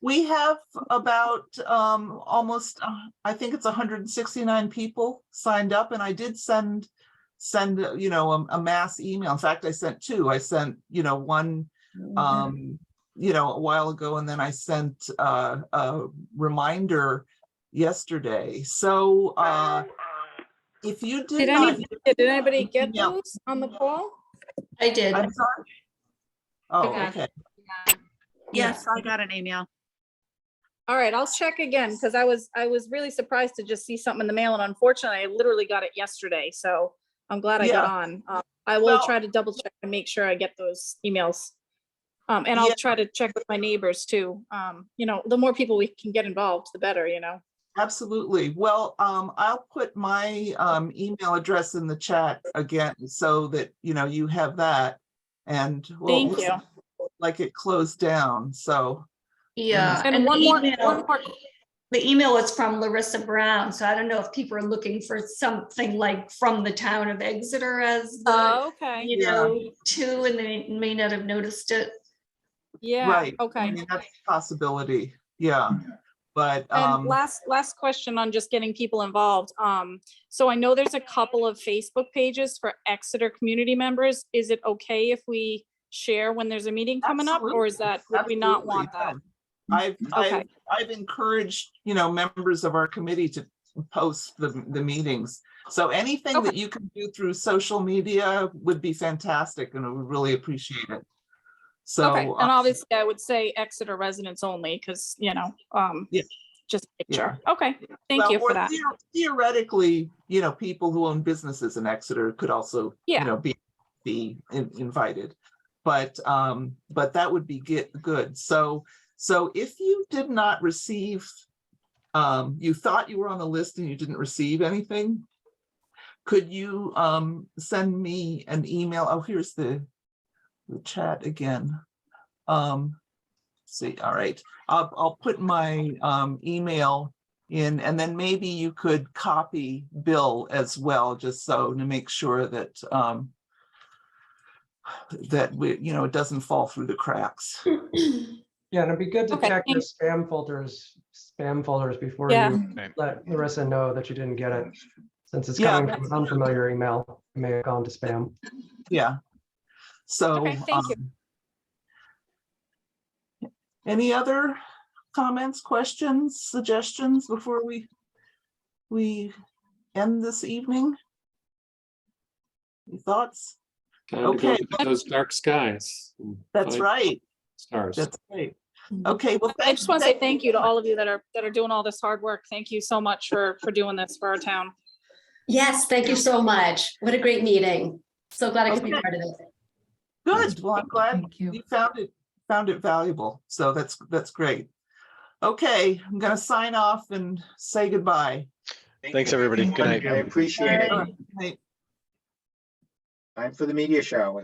We have about almost, I think it's 169 people signed up, and I did send a mass email. In fact, I sent two. I sent one a while ago, and then I sent a reminder yesterday. So if you did anybody get those on the call? I did. I'm sorry. Oh, okay. Yes, I got an email. All right, I'll check again, because I was really surprised to just see something in the mail, and unfortunately, I literally got it yesterday. So I'm glad I got on. I will try to double check and make sure I get those emails. And I'll try to check with my neighbors too. The more people we can get involved, the better. Absolutely. Well, I'll put my email address in the chat again so that you have that. And Thank you. Like it closed down. So. Yeah, and one more. The email was from Larissa Brown, so I don't know if people are looking for something like from the town of Exeter as okay. too, and they may not have noticed it. Yeah. Right. Okay. I mean, that's a possibility. Yeah. But and last question on just getting people involved. So I know there's a couple of Facebook pages for Exeter community members. Is it okay if we share when there's a meeting coming up, or is that would we not want that? I've encouraged members of our committee to post the meetings. So anything that you can do through social media would be fantastic, and I would really appreciate it. So and obviously I would say Exeter residents only, because just picture. Okay, thank you for that. Theoretically, people who own businesses in Exeter could also be invited, but that would be good. So if you did not receive, you thought you were on the list and you didn't receive anything, could you send me an email? Oh, here's the chat again. See, all right. I'll put my email in, and then maybe you could copy Bill as well, just so to make sure that that it doesn't fall through the cracks. Yeah, and it'd be good to check your spam folders before you let Larissa know that you didn't get it. Since it's coming from an unfamiliar email, it may have gone to spam. Yeah. So thank you. Any other comments, questions, suggestions before we end this evening? Any thoughts? Time to go look at those dark skies. That's right. Stars. That's right. Okay. Well, I just want to say thank you to all of you that are doing all this hard work. Thank you so much for doing this for our town. Yes, thank you so much. What a great meeting. So glad I could be Okay. part of it. Good. Well, I'm glad Thank you. you found it valuable. So that's great. Okay, I'm gonna sign off and say goodbye. Thanks, everybody. Good night. I appreciate it. All right. Time for the media show.